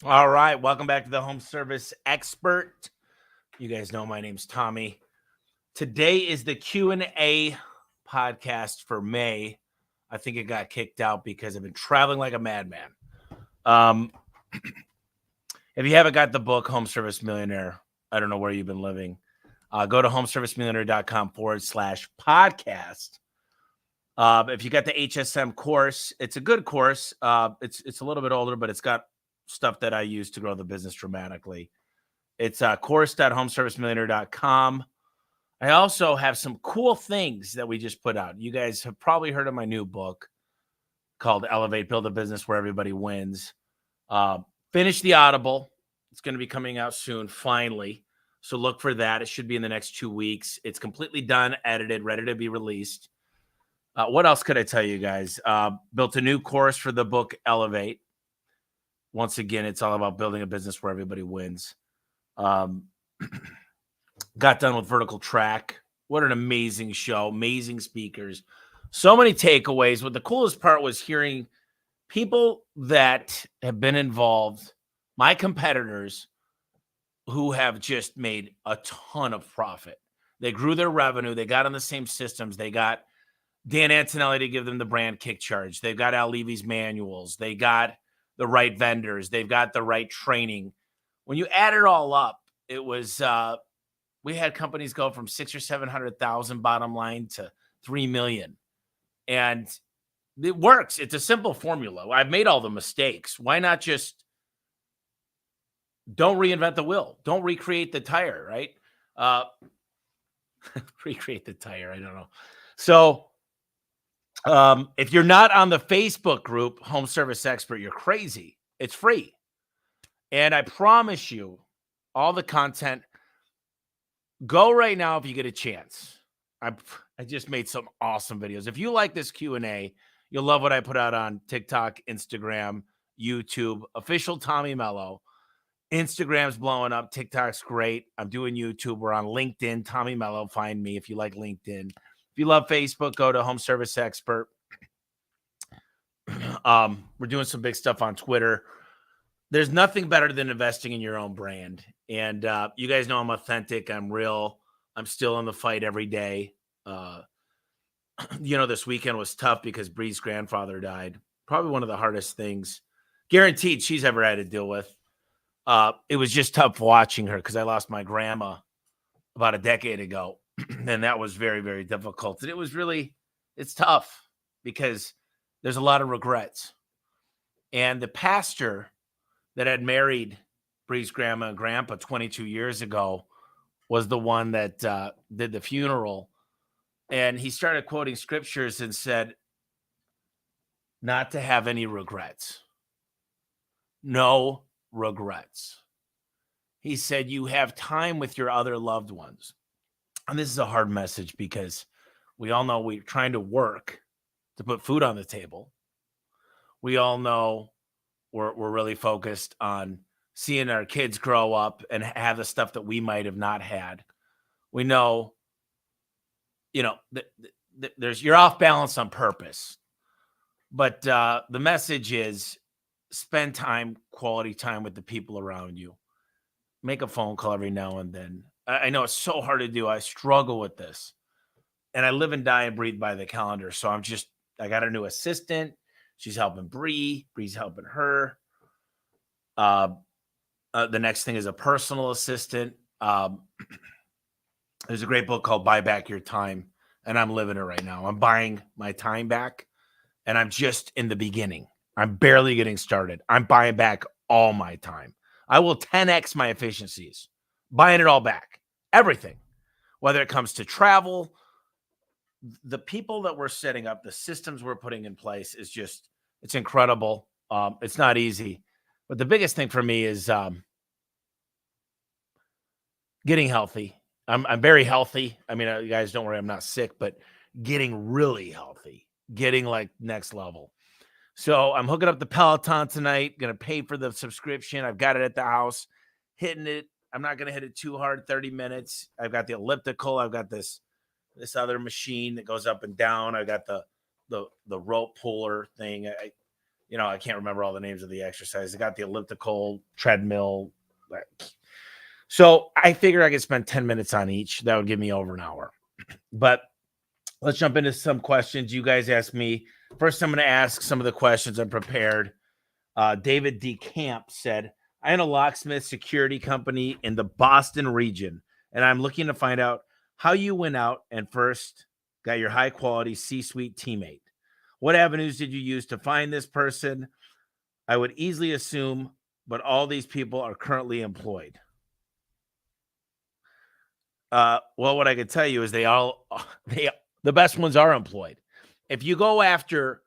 All right, welcome back to the Home Service Expert. You guys know my name's Tommy. Today is the Q&A podcast for May. I think it got kicked out because I've been traveling like a madman. If you haven't got the book Home Service Millionaire, I don't know where you've been living. Go to homeservicemillionaire.com/podcast. If you got the HSM course, it's a good course. It's a little bit older, but it's got stuff that I use to grow the business dramatically. It's course.homeservicemillionaire.com. I also have some cool things that we just put out. You guys have probably heard of my new book called Elevate, Build a Business Where Everybody Wins. Finish the Audible. It's going to be coming out soon, finally. So look for that. It should be in the next 2 weeks. It's completely done, edited, ready to be released. What else could I tell you guys? Built a new course for the book Elevate. Once again, it's all about building a business where everybody wins. Got done with Vertical Track. What an amazing show. Amazing speakers. So many takeaways. What the coolest part was hearing people that have been involved, my competitors, who have just made a ton of profit. They grew their revenue. They got on the same systems. They got Dan Antonelli to give them the brand kick charge. They've got Al Levy's manuals. They got the right vendors. They've got the right training. When you add it all up, it was we had companies go from 600,000 or 700,000 bottom line to 3 million. And it works. It's a simple formula. I've made all the mistakes. Why not just don't reinvent the wheel? Don't recreate the tire, right? Recreate the tire. I don't know. So if you're not on the Facebook group, Home Service Expert, you're crazy. It's free. And I promise you, all the content, go right now if you get a chance. I just made some awesome videos. If you like this Q&A, you'll love what I put out on TikTok, Instagram, YouTube, official Tommy Mello. Instagram's blowing up. TikTok's great. I'm doing YouTube. We're on LinkedIn. Tommy Mello. Find me if you like LinkedIn. If you love Facebook, go to Home Service Expert. We're doing some big stuff on Twitter. There's nothing better than investing in your own brand. And you guys know I'm authentic. I'm real. I'm still in the fight every day. This weekend was tough because Bree's grandfather died. Probably one of the hardest things, guaranteed, she's ever had to deal with. It was just tough watching her because I lost my grandma about a decade ago. And that was very, very difficult. And it's tough because there's a lot of regrets. And the pastor that had married Bree's grandma and grandpa 22 years ago was the one that did the funeral. And he started quoting scriptures and said, not to have any regrets. No regrets. He said, you have time with your other loved ones. And this is a hard message because we all know we're trying to work to put food on the table. We all know we're really focused on seeing our kids grow up and have the stuff that we might have not had. We know, you're off balance on purpose. But the message is spend quality time with the people around you. Make a phone call every now and then. I know it's so hard to do. I struggle with this. And I live and die and breathe by the calendar. So I got a new assistant. She's helping Bree. Bree's helping her. The next thing is a personal assistant. There's a great book called Buy Back Your Time. And I'm living it right now. I'm buying my time back. And I'm just in the beginning. I'm barely getting started. I'm buying back all my time. I will 10x my efficiencies, buying it all back, everything, whether it comes to travel, the people that we're setting up, the systems we're putting in place it's incredible. It's not easy, but the biggest thing for me is getting healthy. I'm very healthy. I mean, you guys don't worry, I'm not sick, but getting really healthy, getting like next level. So I'm hooking up the Peloton tonight, going to pay for the subscription. I've got it at the house, hitting it. I'm not going to hit it too hard, 30 minutes. I've got the elliptical. I've got this other machine that goes up and down. I got the rope puller thing. I can't remember all the names of the exercise. They got the elliptical, treadmill. So I figure I could spend 10 minutes on each. That would give me over an hour. But let's jump into some questions you guys asked me. First, I'm going to ask some of the questions I'm prepared. David D. Camp said, I own a locksmith security company in the Boston region, and I'm looking to find out how you went out and first got your high-quality C-suite teammate. What avenues did you use to find this person? I would easily assume, but all these people are currently employed. Well, what I could tell you is the best ones are employed. If you go after,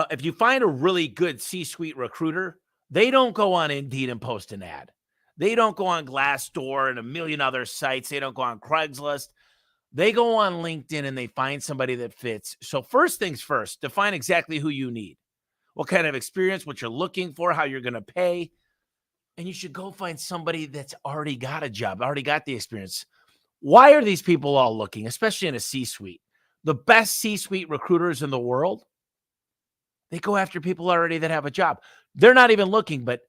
if you find a really good C-suite recruiter, they don't go on Indeed and post an ad. They don't go on Glassdoor and a million other sites. They don't go on Craigslist. They go on LinkedIn and they find somebody that fits. So first things first, define exactly who you need, what kind of experience, what you're looking for, how you're going to pay. And you should go find somebody that's already got a job, already got the experience. Why are these people all looking, especially in a C-suite? The best C-suite recruiters in the world, they go after people already that have a job. They're not even looking, but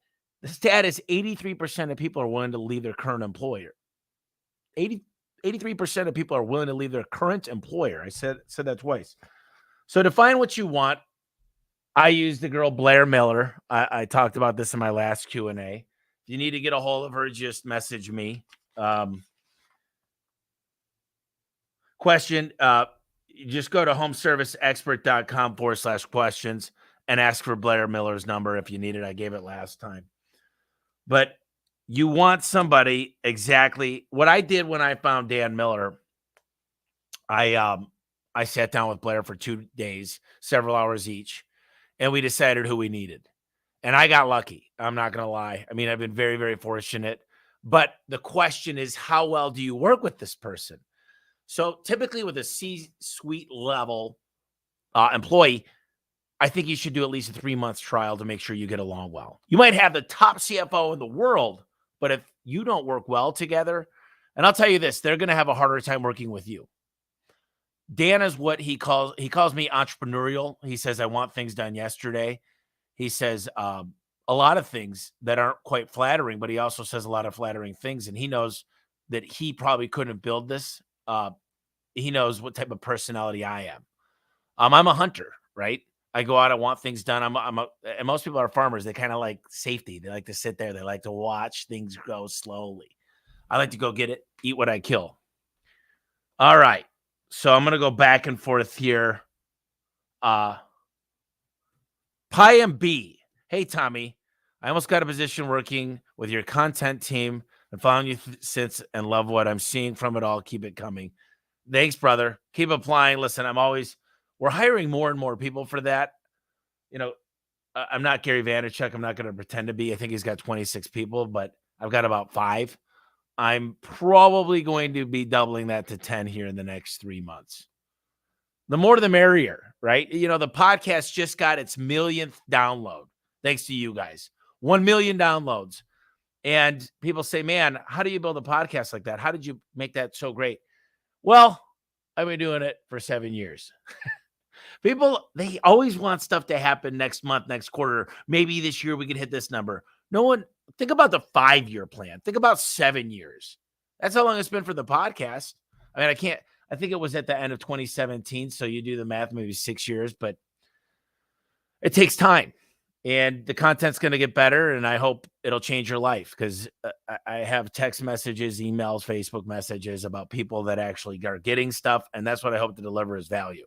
the stat is 83% of people are willing to leave their current employer. 83% of people are willing to leave their current employer. I said that twice. So define what you want. I used the girl Blair Miller. I talked about this in my last Q&A. If you need to get a hold of her, just message me. Question, you just go to homeserviceexpert.com/questions and ask for Blair Miller's number if you need it. I gave it last time. But you want somebody exactly what I did when I found Dan Miller. I sat down with Blair for 2 days, several hours each, and we decided who we needed. And I got lucky. I'm not going to lie. I mean, I've been very, very fortunate. But the question is, how well do you work with this person? So typically with a C-suite level employee, I think you should do at least a 3-month trial to make sure you get along well. You might have the top CFO in the world, but if you don't work well together, and I'll tell you this, they're going to have a harder time working with you. Dan is what he calls me entrepreneurial. He says, I want things done yesterday. He says a lot of things that aren't quite flattering, but he also says a lot of flattering things. And he knows that he probably couldn't build this. He knows what type of personality I am. I'm a hunter, right? I go out, I want things done. And most people are farmers. They kind of like safety. They like to sit there. They like to watch things go slowly. I like to go get it, eat what I kill. All right. So I'm going to go back and forth here. PMB. Hey, Tommy. I almost got a position working with your content team and following you since and love what I'm seeing from it all. Keep it coming. Thanks, brother. Keep applying. Listen, we're hiring more and more people for that. I'm not Gary Vaynerchuk. I'm not going to pretend to be. I think he's got 26 people, but I've got about 5. I'm probably going to be doubling that to 10 here in the next 3 months. The more the merrier, right? The podcast just got its 1,000,000th download. Thanks to you guys. 1 million downloads. And people say, man, how do you build a podcast like that? How did you make that so great? Well, I've been doing it for 7 years. People, they always want stuff to happen next month, next quarter. Maybe this year we can hit this number. No one, think about the 5-year plan. Think about 7 years. That's how long it's been for the podcast. I mean, I think it was at the end of 2017. So you do the math, maybe 6 years, but it takes time. And the content's going to get better, and I hope it'll change your life because I have text messages, emails, Facebook messages about people that actually are getting stuff, and that's what I hope to deliver is value.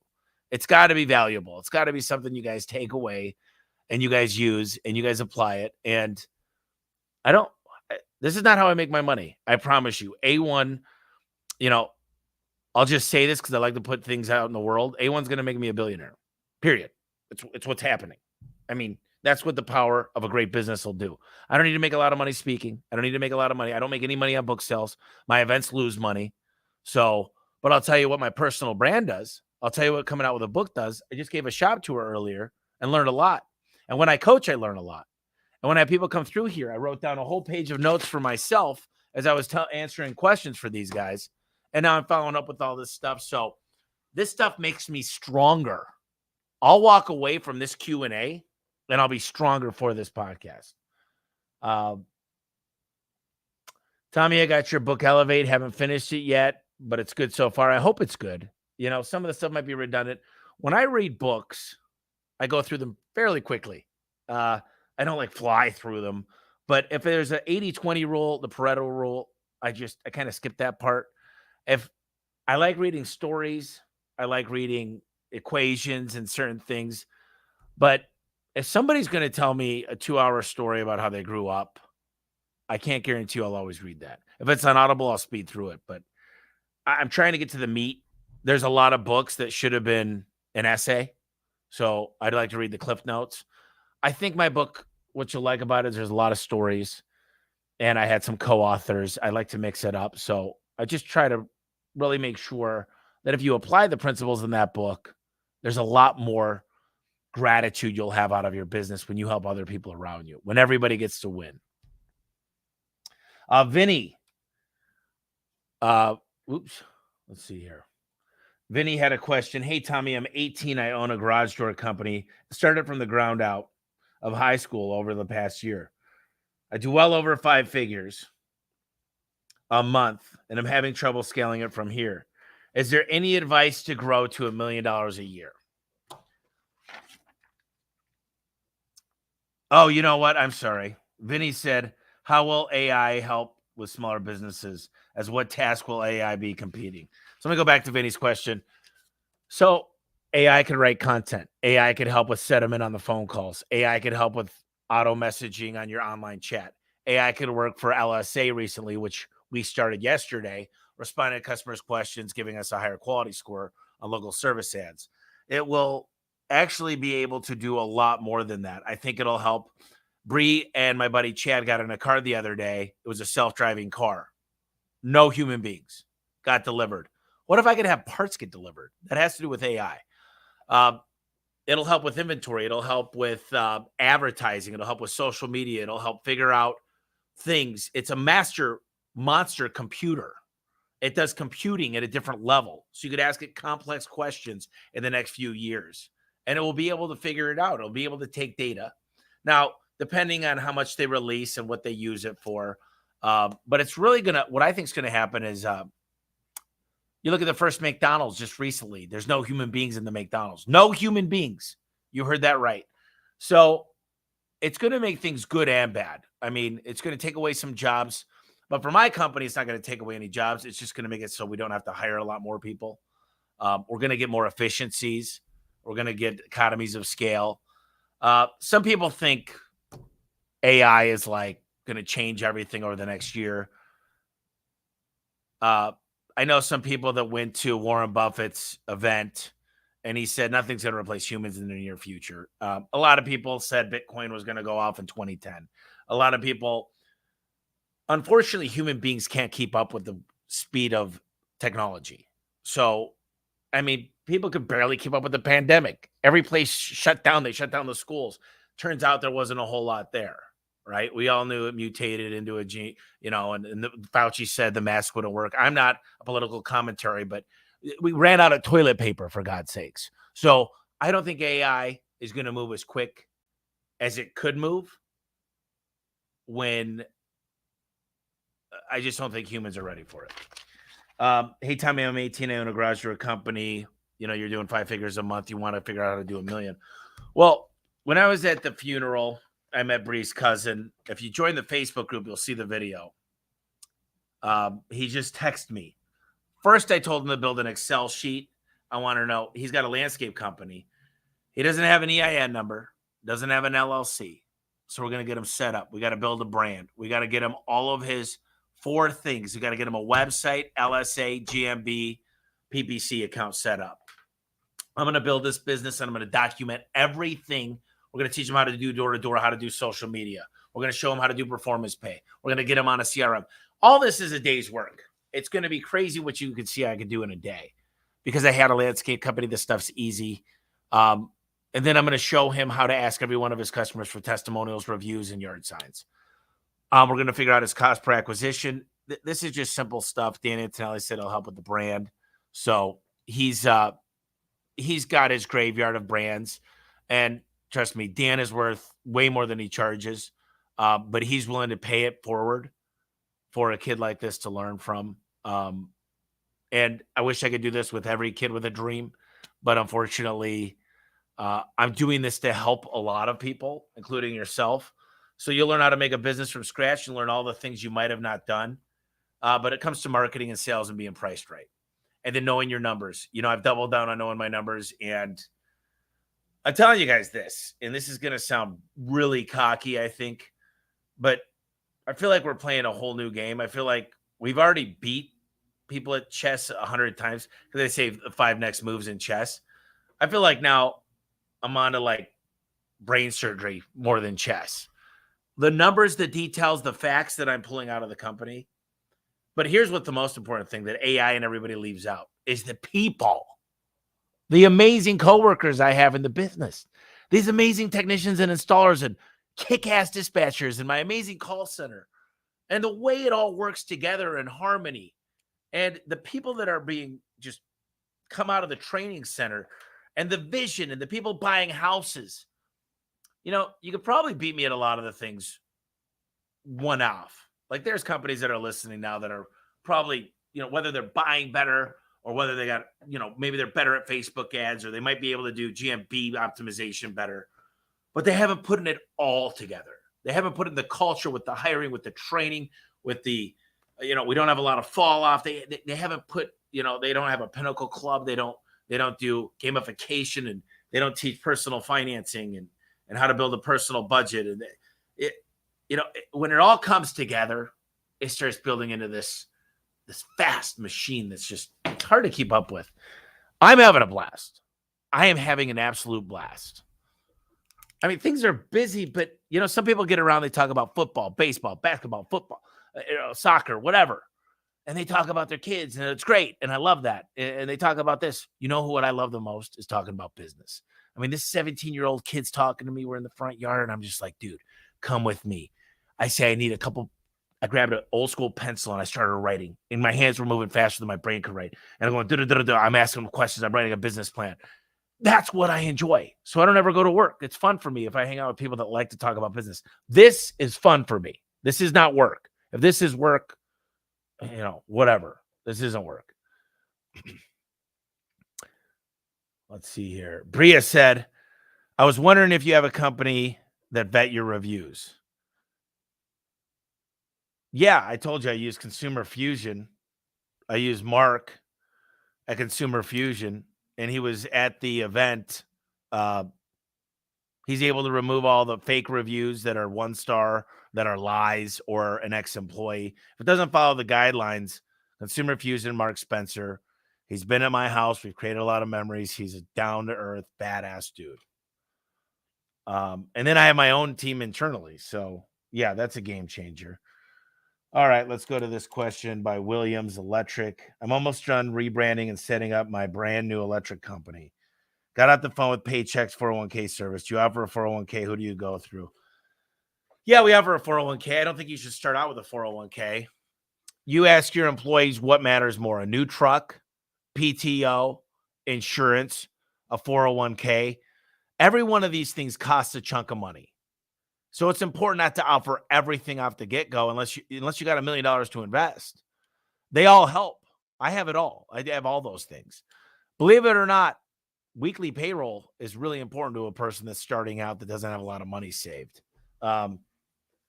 It's got to be valuable. It's got to be something you guys take away and you guys use and you guys apply it. And this is not how I make my money. I promise you. A1, I'll just say this because I like to put things out in the world. A1's going to make me a billionaire, period. It's what's happening. I mean, that's what the power of a great business will do. I don't need to make a lot of money speaking. I don't need to make a lot of money. I don't make any money on book sales. My events lose money. But I'll tell you what my personal brand does. I'll tell you what coming out with a book does. I just gave a shop tour earlier and learned a lot. And when I coach, I learn a lot. And when I have people come through here, I wrote down a whole page of notes for myself as I was answering questions for these guys. And now I'm following up with all this stuff. So this stuff makes me stronger. I'll walk away from this Q&A and I'll be stronger for this podcast. Tommy, I got your book Elevate. Haven't finished it yet, but it's good so far. I hope it's good. You know, some of the stuff might be redundant. When I read books, I go through them fairly quickly. I don't like fly through them, but if there's an 80-20 rule, the Pareto rule, I kind of skip that part. If I like reading stories, I like reading equations and certain things, but if somebody's going to tell me a 2-hour story about how they grew up, I can't guarantee I'll always read that. If it's on Audible, I'll speed through it, but I'm trying to get to the meat. There's a lot of books that should have been an essay, so I'd like to read the cliff notes. I think my book, what you'll like about it is there's a lot of stories, and I had some co-authors. I like to mix it up, so I just try to really make sure that if you apply the principles in that book, there's a lot more gratitude you'll have out of your business when you help other people around you, when everybody gets to win. Vinny, let's see here. Vinny had a question. Hey, Tommy, I'm 18. I own a garage door company. Started from the ground out of high school over the past year. I do well over 5 figures a month, and I'm having trouble scaling it from here. Is there any advice to grow to $1 million a year? Oh, you know what? I'm sorry. Vinny said, how will AI help with smaller businesses? As what task will AI be competing? So let me go back to Vinny's question. So AI could write content. AI could help with sentiment on the phone calls. AI could help with auto messaging on your online chat. AI could work for LSA recently, which we started yesterday, responding to customers' questions, giving us a higher quality score on local service ads. It will actually be able to do a lot more than that. I think it'll help. Bree and my buddy Chad got in a car the other day. It was a self-driving car. No human beings got delivered. What if I could have parts get delivered? That has to do with AI. It'll help with inventory. It'll help with advertising. It'll help with social media. It'll help figure out things. It's a monster computer. It does computing at a different level. So you could ask it complex questions in the next few years, and it will be able to figure it out. It'll be able to take data. Now, depending on how much they release and what they use it for, but it's really what I think is going to happen is you look at the first McDonald's just recently. There's no human beings in the McDonald's. No human beings. You heard that right. So it's going to make things good and bad. I mean, it's going to take away some jobs. But for my company, it's not going to take away any jobs. It's just going to make it so we don't have to hire a lot more people. We're going to get more efficiencies. We're going to get economies of scale. Some people think AI is like going to change everything over the next year. I know some people that went to Warren Buffett's event, and he said nothing's going to replace humans in the near future. A lot of people said Bitcoin was going to go off in 2010. A lot of people, unfortunately, human beings can't keep up with the speed of technology. So, I mean, people could barely keep up with the pandemic. Every place shut down. They shut down the schools. Turns out there wasn't a whole lot there. Right? We all knew it mutated into a gene, and Fauci said the mask wouldn't work. I'm not a political commentary, but we ran out of toilet paper, for God's sakes. So I don't think AI is going to move as quick as it could move when I just don't think humans are ready for it. Hey, Tommy, I'm 18. I own a garage door company. You're doing 5 figures a month. You want to figure out how to do $1 million. Well, when I was at the funeral, I met Bree's cousin. If you join the Facebook group, you'll see the video. He just texted me. First, I told him to build an Excel sheet. I want to know. He's got a landscape company. He doesn't have an EIN number, doesn't have an LLC. So we're going to get him set up. We got to build a brand. We got to get him all of his 4 things. We got to get him a website, LSA, GMB, PPC account set up. I'm going to build this business, and I'm going to document everything. We're going to teach them how to do door-to-door, how to do social media. We're going to show them how to do performance pay. We're going to get them on a CRM. All this is a day's work. It's going to be crazy what you could see I could do in a day because I had a landscape company. This stuff's easy. And then I'm going to show him how to ask every one of his customers for testimonials, reviews, and yard signs. We're going to figure out his cost per acquisition. This is just simple stuff. Dan Antonelli said it'll help with the brand. So he's he's got his graveyard of brands, and trust me, Dan is worth way more than he charges. But he's willing to pay it forward for a kid like this to learn from. And I wish I could do this with every kid with a dream, but unfortunately, I'm doing this to help a lot of people, including yourself. So you'll learn how to make a business from scratch and learn all the things you might have not done. But it comes to marketing and sales and being priced right. And then knowing your numbers. I've doubled down on knowing my numbers. And I'm telling you guys this, and this is going to sound really cocky, I think, but I feel like we're playing a whole new game. I feel like we've already beat people at chess 100 times because they say the 5 next moves in chess. I feel like now I'm on to like brain surgery more than chess. The numbers, the details, the facts that I'm pulling out of the company. But here's what the most important thing that AI and everybody leaves out is the people, the amazing coworkers I have in the business, these amazing technicians and installers and kick-ass dispatchers and my amazing call center and the way it all works together in harmony and the people that are being just come out of the training center and the vision and the people buying houses. You could probably beat me at a lot of the things one off. Like there's companies that are listening now that are probably, whether they're buying better or whether they got, maybe they're better at Facebook ads or they might be able to do GMB optimization better, but they haven't put it all together. They haven't put in the culture with the hiring, with the training, with the, we don't have a lot of fall off. They haven't put, they don't have a pinnacle club. They don't do gamification and they don't teach personal financing and how to build a personal budget. And when it all comes together, it starts building into this fast machine that's just, it's hard to keep up with. I'm having a blast. I am having an absolute blast. I mean, things are busy, but, some people get around, they talk about football, baseball, basketball, football, soccer, whatever. And they talk about their kids, and it's great, and I love that. And they talk about this. What I love the most is talking about business. I mean, this 17-year-old kid's talking to me. We're in the front yard, and I'm just like, dude, come with me. I say I need a couple. I grabbed an old school pencil and I started writing. And my hands were moving faster than my brain could write. And I'm going, da-da-da-da-da. I'm asking them questions. I'm writing a business plan. That's what I enjoy. So I don't ever go to work. It's fun for me if I hang out with people that like to talk about business. This is fun for me. This is not work. If this is work, whatever. This isn't work. Let's see here. Bria said, I was wondering if you have a company that vet your reviews. Yeah, I told you I use Consumer Fusion. I use Mark at Consumer Fusion, and he was at the event. He's able to remove all the fake reviews that are 1-star, that are lies, or an ex-employee. If it doesn't follow the guidelines, Consumer Fusion, Mark Spencer. He's been at my house. We've created a lot of memories. He's a down-to-earth, badass dude. And then I have my own team internally. So, yeah, that's a game changer. All right, let's go to this question by Williams Electric. I'm almost done rebranding and setting up my brand new electric company. Got out the phone with Paychex 401k service. Do you offer a 401k? Who do you go through? Yeah, we offer a 401k. I don't think you should start out with a 401k. You ask your employees what matters more, a new truck, PTO, insurance, a 401k. Every one of these things costs a chunk of money. So it's important not to offer everything off the get-go unless you got $1 million to invest. They all help. I have it all. I have all those things. Believe it or not, weekly payroll is really important to a person that's starting out that doesn't have a lot of money saved.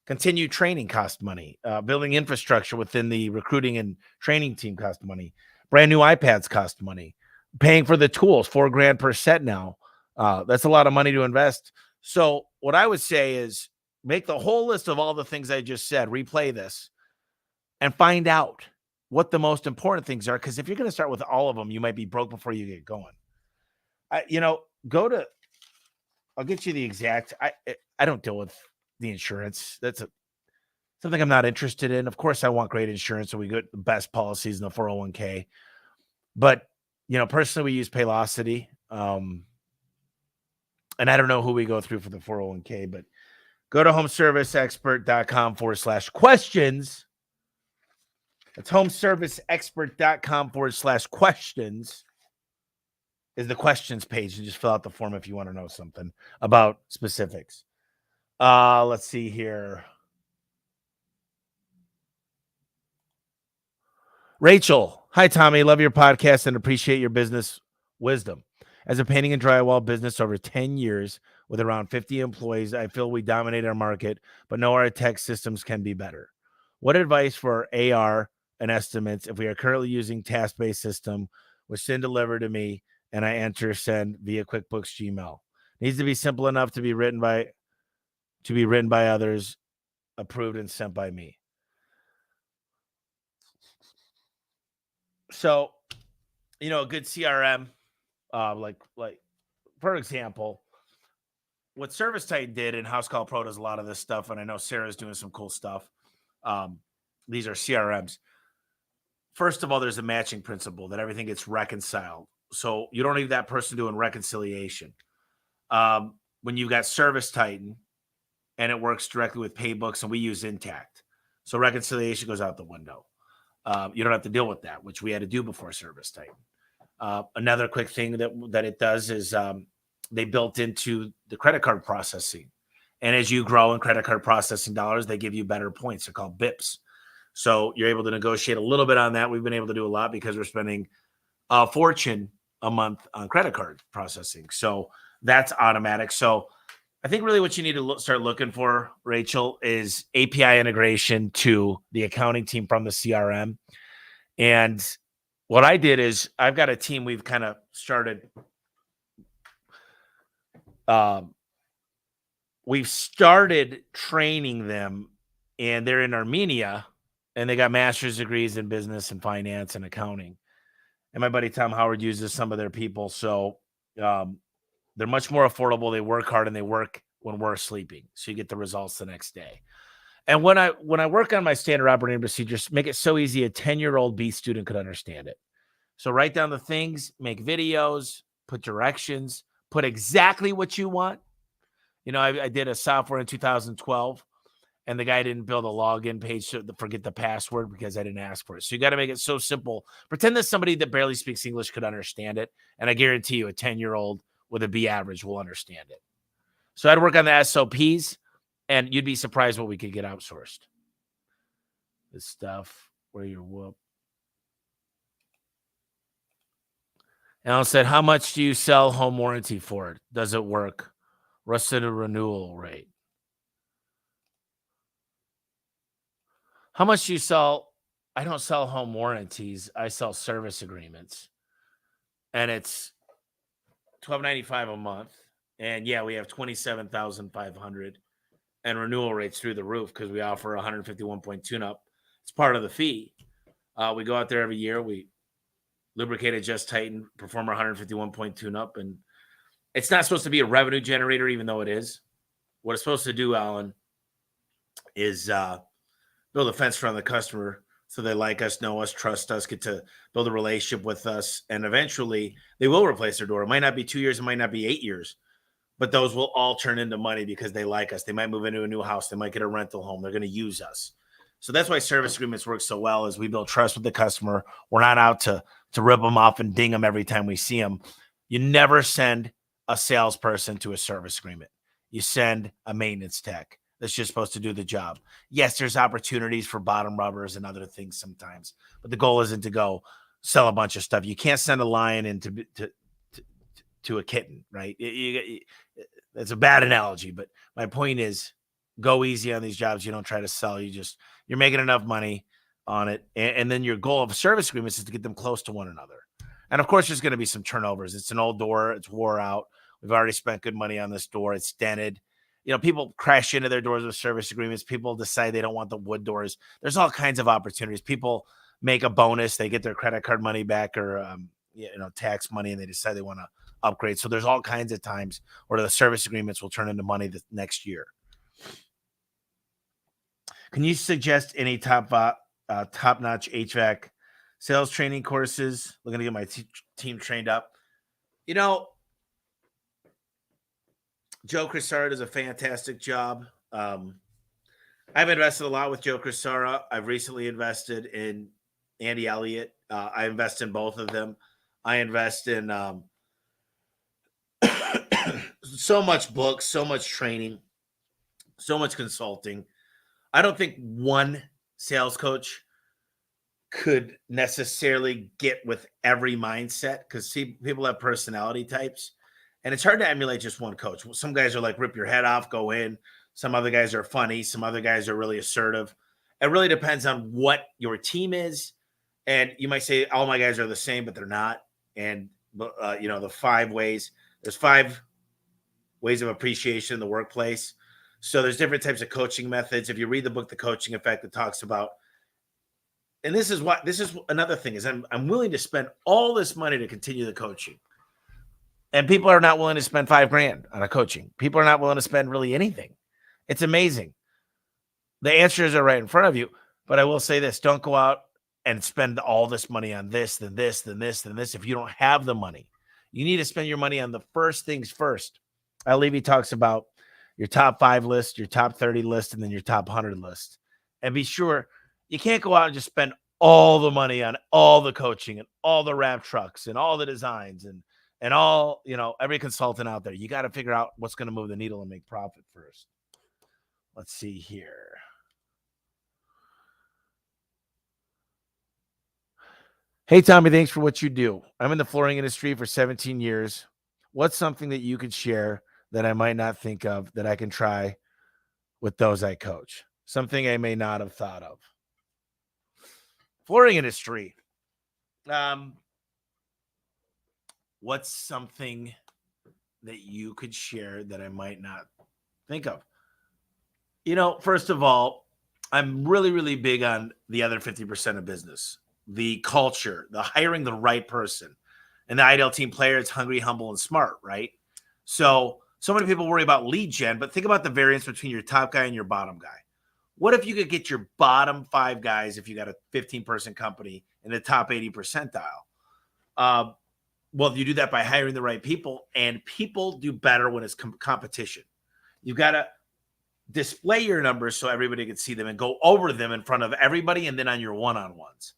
Continued training costs money. Building infrastructure within the recruiting and training team costs money. Brand new iPads cost money. Paying for the tools, $4,000 per set now. That's a lot of money to invest. So what I would say is make the whole list of all the things I just said, replay this, and find out what the most important things are. Because if you're going to start with all of them, you might be broke before you get going. I'll get you the exact. I don't deal with the insurance. That's something I'm not interested in. Of course, I want great insurance, so we get the best policies in the 401k. But personally, we use Paylocity. And I don't know who we go through for the 401k, but go to homeserviceexpert.com/questions. That's homeserviceexpert.com/questions. is the questions page, and just fill out the form if you want to know something about specifics. Let's see here. Rachel, hi Tommy, love your podcast and appreciate your business wisdom. As a painting and drywall business over 10 years with around 50 employees, I feel we dominate our market, but know our tech systems can be better. What advice for AR and estimates if we are currently using task-based system, which send delivered to me and I enter send via QuickBooks Gmail? Needs to be simple enough to be written by others, approved and sent by me. So, a good CRM, like for example, what ServiceTitan did, and House Call Pro does a lot of this stuff, and I know Sarah's doing some cool stuff. These are CRMs. First of all, there's a matching principle that everything gets reconciled. So you don't need that person doing reconciliation. When you got ServiceTitan and it works directly with Paybooks, and we use Intact, so reconciliation goes out the window. You don't have to deal with that, which we had to do before ServiceTitan. Another quick thing that it does is they built into the credit card processing. And as you grow in credit card processing dollars, they give you better points. They're called BIPs. So you're able to negotiate a little bit on that. We've been able to do a lot because we're spending a fortune a month on credit card processing. So that's automatic. So I think really what you need to start looking for, Rachel, is API integration to the accounting team from the CRM. And what I did is I've got a team we've kind of started. We've started training them, and they're in Armenia, and they got master's degrees in business and finance and accounting. And my buddy Tom Howard uses some of their people. So they're much more affordable. They work hard, and they work when we're sleeping. So you get the results the next day. And when I work on my standard operating procedures, make it so easy a 10-year-old B student could understand it. So write down the things, make videos, put directions, put exactly what you want. I did a software in 2012, and the guy didn't build a login page to forget the password because I didn't ask for it. So you got to make it so simple. Pretend that somebody that barely speaks English could understand it, and I guarantee you a 10-year-old with a B average will understand it. So I'd work on the SOPs, and you'd be surprised what we could get outsourced. This stuff where you're whoop. Alan said, how much do you sell home warranty for? Does it work? What's the renewal rate? How much do you sell? I don't sell home warranties. I sell service agreements. And it's $12.95 a month. And yeah, we have 27,500 and renewal rates through the roof because we offer 151-point tune-up. It's part of the fee. We go out there every year. We lubricate, adjust, tighten, perform our 151-point tune-up. And it's not supposed to be a revenue generator, even though it is. What it's supposed to do, Alan, is build a fence around the customer so they like us, know us, trust us, get to build a relationship with us. And eventually they will replace their door. It might not be 2 years. It might not be 8 years. But those will all turn into money because they like us. They might move into a new house. They might get a rental home. They're going to use us. So that's why service agreements work so well is we build trust with the customer. We're not out to rip them off and ding them every time we see them. You never send a salesperson to a service agreement. You send a maintenance tech that's just supposed to do the job. Yes, there's opportunities for bottom rubbers and other things sometimes, but the goal isn't to go sell a bunch of stuff. You can't send a lion into to a kitten, right? That's a bad analogy, but my point is go easy on these jobs. You don't try to sell. You're making enough money on it. And then your goal of service agreements is to get them close to one another. And of course, there's going to be some turnovers. It's an old door. It's wore out. We've already spent good money on this door. It's dented. People crash into their doors with service agreements. People decide they don't want the wood doors. There's all kinds of opportunities. People make a bonus. They get their credit card money back or, tax money, and they decide they want to upgrade. So there's all kinds of times where the service agreements will turn into money the next year. Can you suggest any top-notch HVAC sales training courses? Looking to get my team trained up. Joe Crisara does a fantastic job. I've invested a lot with Joe Crisara. I've recently invested in Andy Elliott. I invest in both of them. I invest in So much books, so much training, so much consulting. I don't think one sales coach could necessarily get with every mindset because see, people have personality types, and it's hard to emulate just one coach. Some guys are like rip your head off, go in. Some other guys are funny. Some other guys are really assertive. It really depends on what your team is, and you might say all my guys are the same, but they're not. And the 5 ways. There's 5 ways of appreciation in the workplace. So there's different types of coaching methods. If you read the book, The Coaching Effect, it talks about, and this is another thing is I'm willing to spend all this money to continue the coaching. And people are not willing to spend $5,000 on a coaching. People are not willing to spend really anything. It's amazing. The answers are right in front of you. But I will say this, don't go out and spend all this money on this, then this, then this, then this. If you don't have the money, you need to spend your money on the first things first. Levy talks about your top 5 list, your top 30 list, and then your top 100 list. And be sure you can't go out and just spend all the money on all the coaching and all the wrap trucks and all the designs and all, every consultant out there. You got to figure out what's going to move the needle and make profit first. Let's see here. Hey, Tommy, thanks for what you do. I'm in the flooring industry for 17 years. What's something that you could share that I might not think of that I can try with those I coach? Something I may not have thought of. Flooring industry. What's something that you could share that I might not think of? First of all, I'm really, really big on the other 50% of business, the culture, the hiring the right person. And the ideal team player is hungry, humble, and smart, right? So many people worry about lead gen, but think about the variance between your top guy and your bottom guy. What if you could get your bottom 5 guys, if you got a 15-person company, in the top 80 percentile? Well, you do that by hiring the right people, and people do better when it's competition. You've got to display your numbers so everybody can see them and go over them in front of everybody and then on your one-on-ones.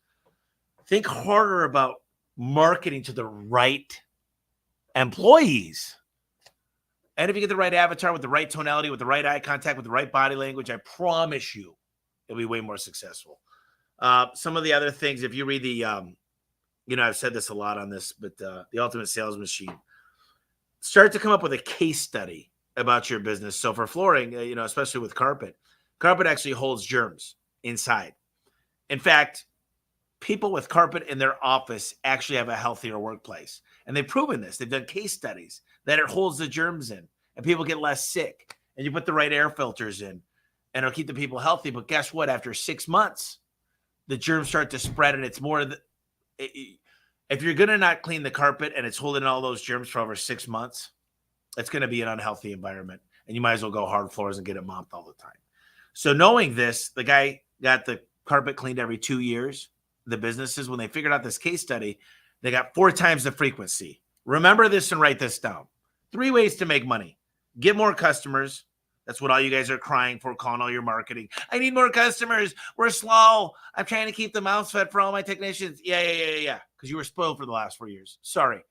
Think harder about marketing to the right employees. And if you get the right avatar with the right tonality, with the right eye contact, with the right body language, I promise you it'll be way more successful. Some of the other things, if you read the, I've said this a lot on this, but the Ultimate Sales Machine, start to come up with a case study about your business. So for flooring, especially with carpet actually holds germs inside. In fact, people with carpet in their office actually have a healthier workplace. And they've proven this. They've done case studies that it holds the germs in and people get less sick. And you put the right air filters in and it'll keep the people healthy. But guess what? After 6 months, the germs start to spread and it's more. If you're going to not clean the carpet and it's holding all those germs for over 6 months, it's going to be an unhealthy environment. And you might as well go hard floors and get it mopped all the time. So knowing this, the guy got the carpet cleaned every 2 years. The businesses, when they figured out this case study, they got 4 times the frequency. Remember this and write this down. 3 ways to make money. Get more customers. That's what all you guys are crying for, calling all your marketing. I need more customers. We're slow. I'm trying to keep the mouths fed for all my technicians. Yeah. Because you were spoiled for the last 4 years. Sorry.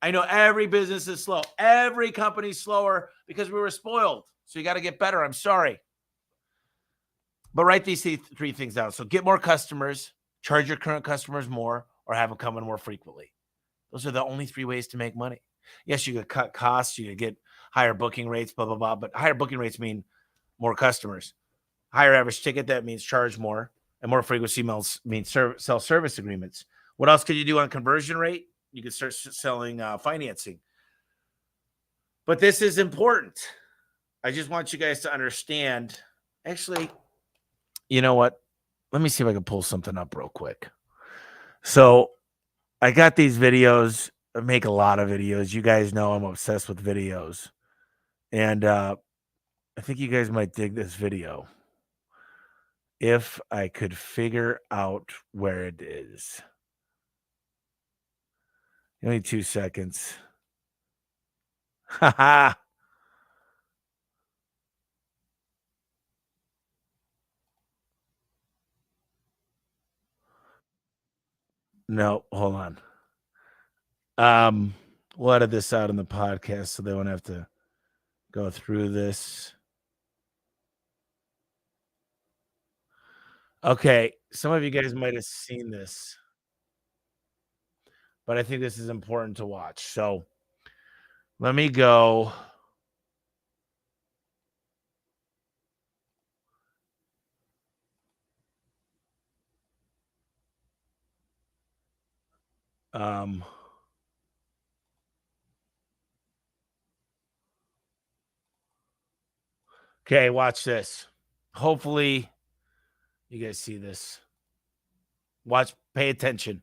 I know every business is slow. Every company's slower because we were spoiled. So you got to get better. I'm sorry. But write these 3 things down. So get more customers, charge your current customers more, or have them come in more frequently. Those are the only 3 ways to make money. Yes, you could cut costs. You could get higher booking rates, blah, blah, blah. But higher booking rates mean more customers. Higher average ticket, that means charge more. And more frequency means sell service agreements. What else could you do on conversion rate? You could start selling financing. But this is important. I just want you guys to understand. Actually, you know what? Let me see if I can pull something up real quick. So I got these videos. I make a lot of videos. You guys know I'm obsessed with videos. And I think you guys might dig this video. If I could figure out where it is. Only 2 seconds. Haha. No, hold on. We'll edit this out in the podcast so they won't have to go through this. Okay, some of you guys might have seen this, but I think this is important to watch. So let me go. Okay, watch this. Hopefully, you guys see this. Watch, pay attention.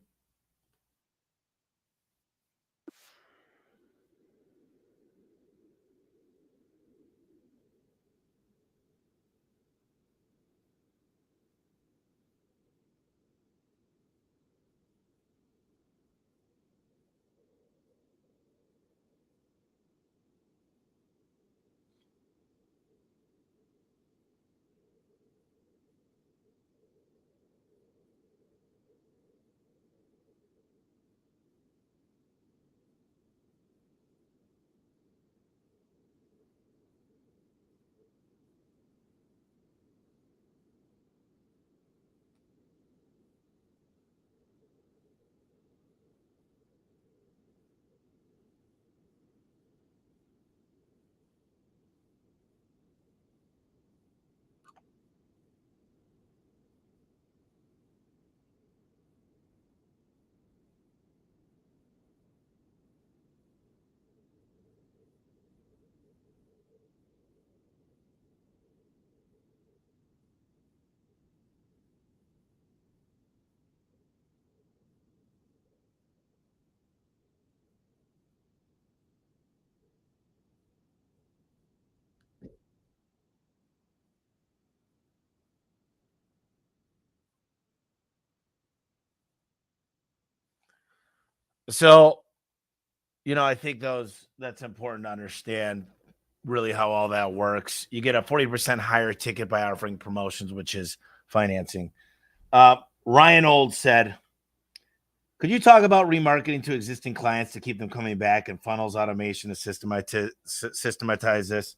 So, I think that's important to understand really how all that works. You get a 40% higher ticket by offering promotions, which is financing. Uh, Ryan Old said, could you talk about remarketing to existing clients to keep them coming back and funnels automation to systematize this?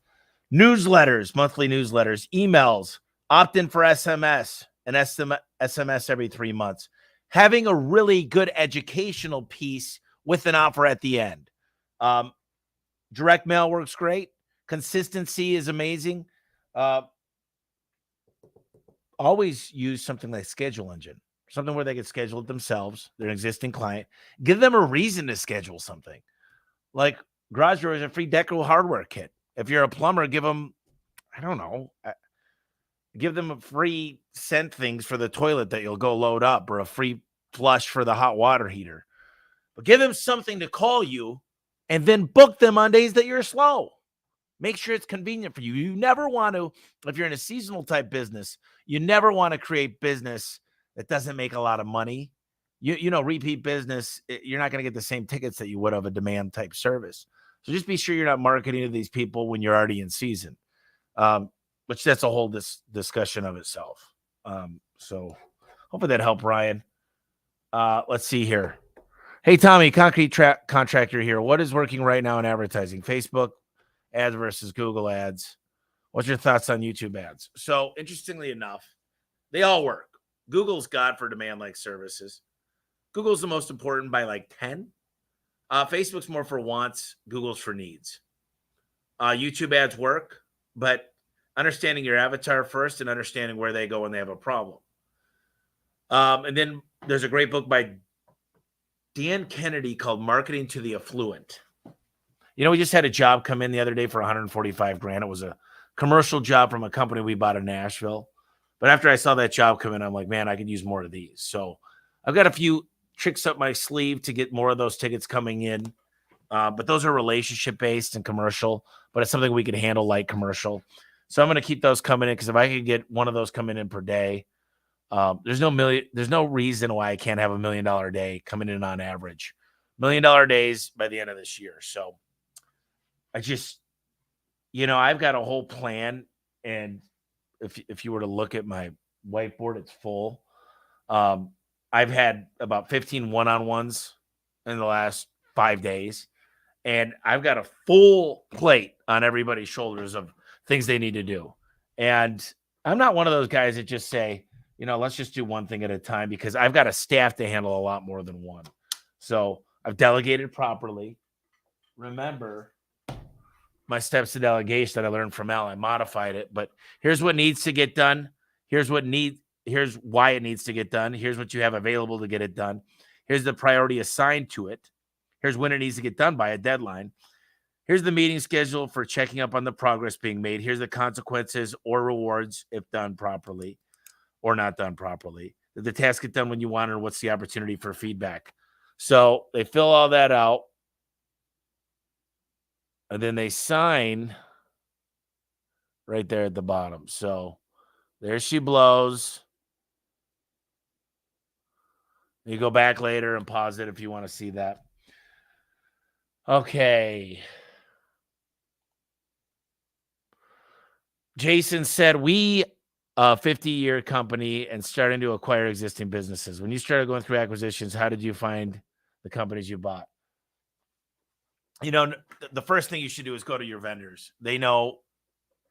Newsletters, monthly newsletters, emails, opt in for SMS, and SMS every 3 months. Having a really good educational piece with an offer at the end. Direct mail works great. Consistency is amazing. Always use something like Schedule Engine, something where they can schedule it themselves, their existing client. Give them a reason to schedule something. Like Garage Door is a free deco hardware kit. If you're a plumber, give them, I don't know, give them a free scent things for the toilet that you'll go load up, or a free flush for the hot water heater. But give them something to call you, and then book them on days that you're slow. Make sure it's convenient for you. You never want to, if you're in a seasonal type business, you never want to create business that doesn't make a lot of money. Repeat business, you're not going to get the same tickets that you would of a demand type service. So just be sure you're not marketing to these people when you're already in season, which that's a whole discussion of itself. So hopefully that helped, Ryan. Let's see here. Hey, Tommy, concrete contractor here. What is working right now in advertising? Facebook ads versus Google ads. What's your thoughts on YouTube ads? So interestingly enough, they all work. Google's God for demand like services. Google's the most important by like 10. Facebook's more for wants. Google's for needs. YouTube ads work, but understanding your avatar first and understanding where they go when they have a problem. And then there's a great book by Dan Kennedy called Marketing to the Affluent. We just had a job come in the other day for $145,000. It was a commercial job from a company we bought in Nashville. But after I saw that job come in, I'm like, man, I could use more of these. So I've got a few tricks up my sleeve to get more of those tickets coming in. But those are relationship based and commercial, but it's something we can handle like commercial. So I'm going to keep those coming in, because if I could get one of those coming in per day, there's no reason why I can't have $1 million a day coming in on average. $1 million days by the end of this year. So I just, I've got a whole plan, and if you were to look at my whiteboard, it's full. I've had about 15 one-on-ones in the last 5 days, And I've got a full plate on everybody's shoulders of things they need to do. And I'm not one of those guys that just say, let's just do one thing at a time, because I've got a staff to handle a lot more than one. So I've delegated properly. Remember my steps to delegation that I learned from Al. I modified it, but here's what needs to get done. Here's why it needs to get done. Here's what you have available to get it done. Here's the priority assigned to it. Here's when it needs to get done by a deadline. Here's the meeting schedule for checking up on the progress being made. Here's the consequences or rewards if done properly or not done properly. Did the task get done when you wanted, or what's the opportunity for feedback? So they fill all that out, and then they sign right there at the bottom. So there she blows. You go back later and pause it if you want to see that. Okay. Jason said, we a 50-year company and starting to acquire existing businesses. When you started going through acquisitions, how did you find the companies you bought? The first thing you should do is go to your vendors. They know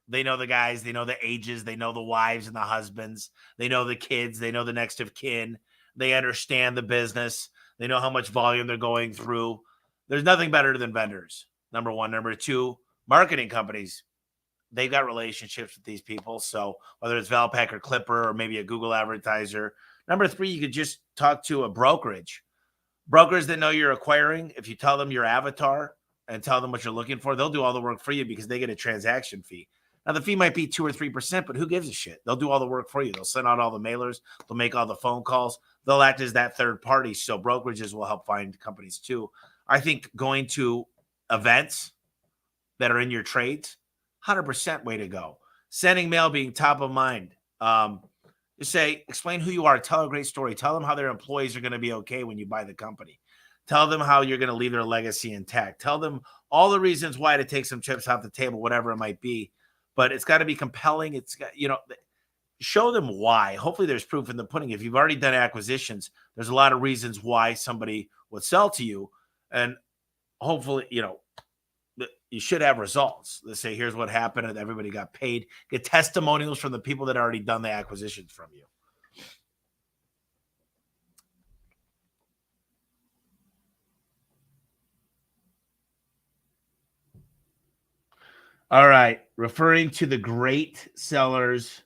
the guys, they know the ages, they know the wives and the husbands, they know the kids, they know the next of kin, they understand the business, they know how much volume they're going through. There's nothing better than vendors, number one. Number two, marketing companies. They've got relationships with these people. So whether it's Valpak or Clipper or maybe a Google advertiser. Number three, you could just talk to a brokerage. Brokers that know you're acquiring, if you tell them your avatar and tell them what you're looking for, they'll do all the work for you because they get a transaction fee. Now, the fee might be 2 or 3%, but who gives a shit? They'll do all the work for you. They'll send out all the mailers. They'll make all the phone calls. They'll act as that third party. So brokerages will help find companies too. I think going to events that are in your trades, 100% way to go. Sending mail being top of mind. Just say, explain who you are. Tell a great story. Tell them how their employees are going to be okay when you buy the company. Tell them how you're going to leave their legacy intact. Tell them all the reasons why to take some chips off the table, whatever it might be. But it's got to be compelling. It's got, show them why. Hopefully there's proof in the pudding. If you've already done acquisitions, there's a lot of reasons why somebody would sell to you. And hopefully, you should have results. Let's say, here's what happened and everybody got paid. Get testimonials from the people that already done the acquisitions from you. All right. Referring to great sellers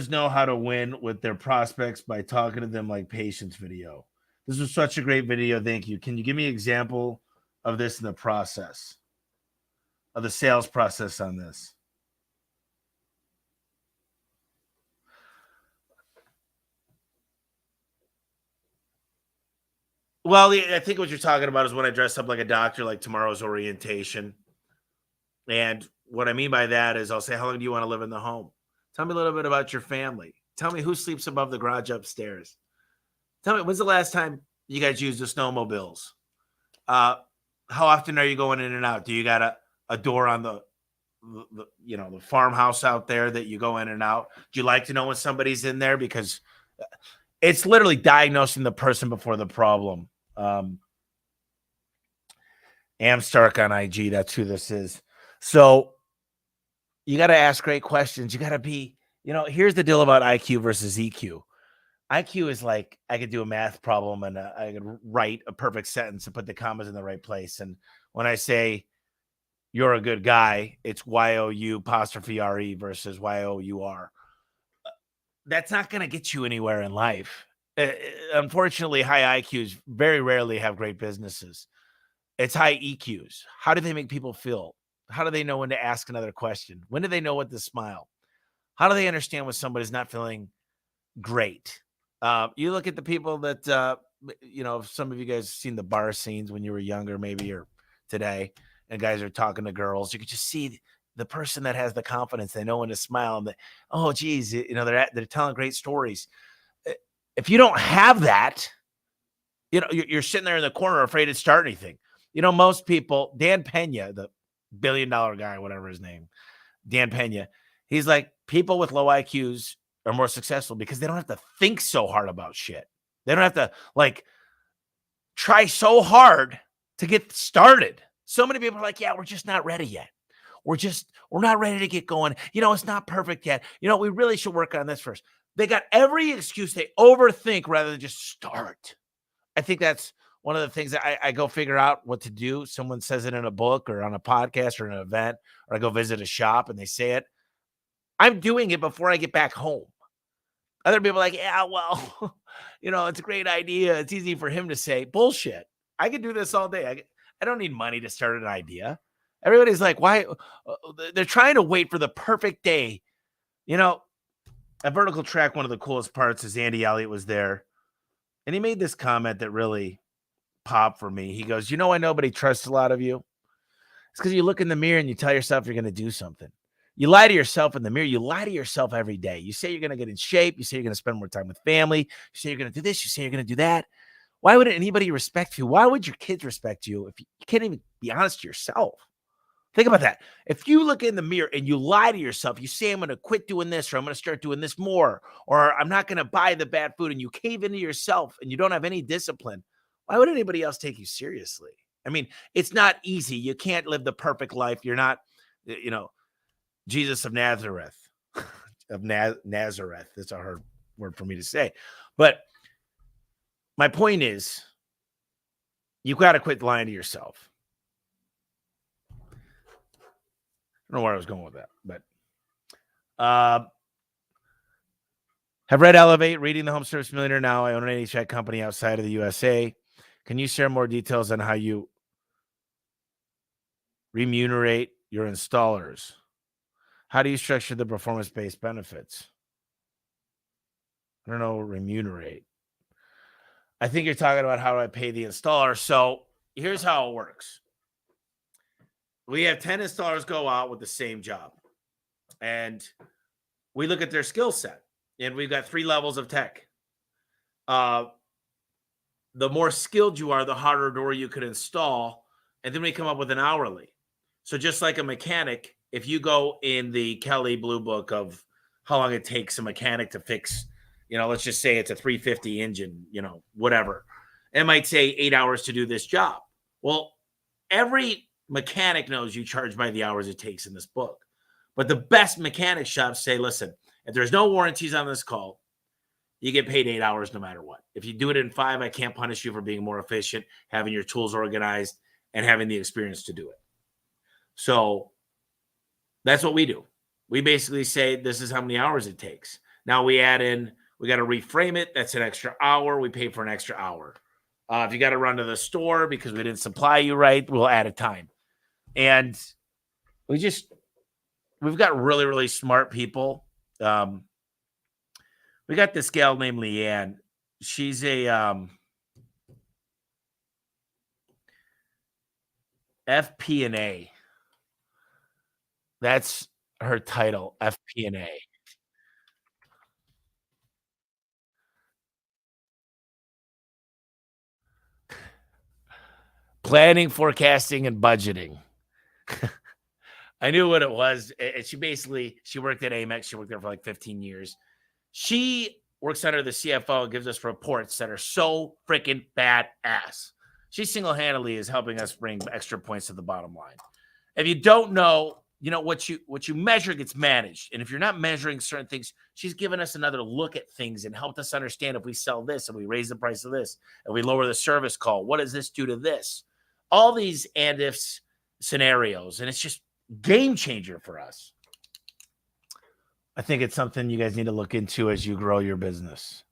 know how to win with their prospects by talking to them like patience video. This was such a great video. Thank you. Can you give me an example of this in the process, of the sales process on this? Well, I think what you're talking about is when I dress up like a doctor, like tomorrow's orientation. And what I mean by that is I'll say, how long do you want to live in the home? Tell me a little bit about your family. Tell me who sleeps above the garage upstairs. Tell me, when's the last time you guys used the snowmobiles? How often are you going in and out? Do you got a door on the farmhouse out there that you go in and out? Do you like to know when somebody's in there? Because it's literally diagnosing the person before the problem. Am Stark on IG, that's who this is. So you got to ask great questions. You got to be, here's the deal about IQ versus EQ. IQ is like, I could do a math problem and I could write a perfect sentence and put the commas in the right place. And when I say you're a good guy, it's YOU''RE versus YOUR. That's not going to get you anywhere in life. Unfortunately, high IQs very rarely have great businesses. It's high EQs. How do they make people feel? How do they know when to ask another question? When do they know what to smile? How do they understand when somebody's not feeling great? You look at the people that, some of you guys seen the bar scenes when you were younger, maybe, or today, and guys are talking to girls. You could just see the person that has the confidence. They know when to smile. And oh, geez, they're telling great stories. If you don't have that, you're sitting there in the corner afraid to start anything. Most people, Dan Pena, the $1 billion guy, whatever his name, Dan Pena, he's like, people with low IQs are more successful because they don't have to think so hard about shit. They don't have to try so hard to get started. So many people are like, yeah, we're just not ready yet. We're not ready to get going. It's not perfect yet. We really should work on this first. They got every excuse. They overthink rather than just start. I think that's one of the things that I go figure out what to do. Someone says it in a book or on a podcast or an event, or I go visit a shop and they say it. I'm doing it before I get back home. Other people are like, yeah, well, it's a great idea. It's easy for him to say. Bullshit. I could do this all day. I don't need money to start an idea. Everybody's like, why? They're trying to wait for the perfect day. At Vertical Track, one of the coolest parts is Andy Elliott was there. And he made this comment that really popped for me. He goes, why nobody trusts a lot of you? It's because you look in the mirror and you tell yourself you're going to do something. You lie to yourself in the mirror. You lie to yourself every day. You say you're going to get in shape. You say you're going to spend more time with family. You say you're going to do this. You say you're going to do that. Why wouldn't anybody respect you? Why would your kids respect you if you can't even be honest to yourself? Think about that. If you look in the mirror and you lie to yourself, you say, I'm going to quit doing this, or I'm going to start doing this more, or I'm not going to buy the bad food, and you cave into yourself and you don't have any discipline, why would anybody else take you seriously? I mean, it's not easy. You can't live the perfect life. You're not, Jesus of Nazareth, Nazareth. That's a hard word for me to say. But my point is, you got to quit lying to yourself. I don't know where I was going with that, but have read Elevate, Reading the Home Service Millionaire Now. I own an HVAC company outside of the USA. Can you share more details on how you remunerate your installers? How do you structure the performance-based benefits? I don't know, remunerate. I think you're talking about how do I pay the installer. So here's how it works. We have 10 installers go out with the same job, and we look at their skill set, and we've got 3 levels of tech. The more skilled you are, the harder door you could install, and then we come up with an hourly. So just like a mechanic, if you go in the Kelly Blue Book of how long it takes a mechanic to fix, let's just say it's a 350 engine, whatever. It might say 8 hours to do this job. Well, every mechanic knows you charge by the hours it takes in this book. But the best mechanic shops say, listen, if there's no warranties on this call, you get paid 8 hours no matter what. If you do it in 5, I can't punish you for being more efficient, having your tools organized, and having the experience to do it. So that's what we do. We basically say this is how many hours it takes. Now we add in, we got to reframe it. That's an extra hour. We pay for an extra hour. If you got to run to the store because we didn't supply you right, we'll add a time. And we've got really, really smart people. We got this gal named Leanne. She's a FP&A. That's her title, FP&A. Planning, forecasting, and budgeting. I knew what it was. And she worked at Amex. She worked there for like 15 years. She works under the CFO and gives us reports that are so freaking badass. She single-handedly is helping us bring extra points to the bottom line. If you don't know, what you measure gets managed. And if you're not measuring certain things, she's given us another look at things and helped us understand if we sell this and we raise the price of this and we lower the service call, what does this do to this? All these and ifs scenarios. And it's just game changer for us. I think it's something you guys need to look into as you grow your business.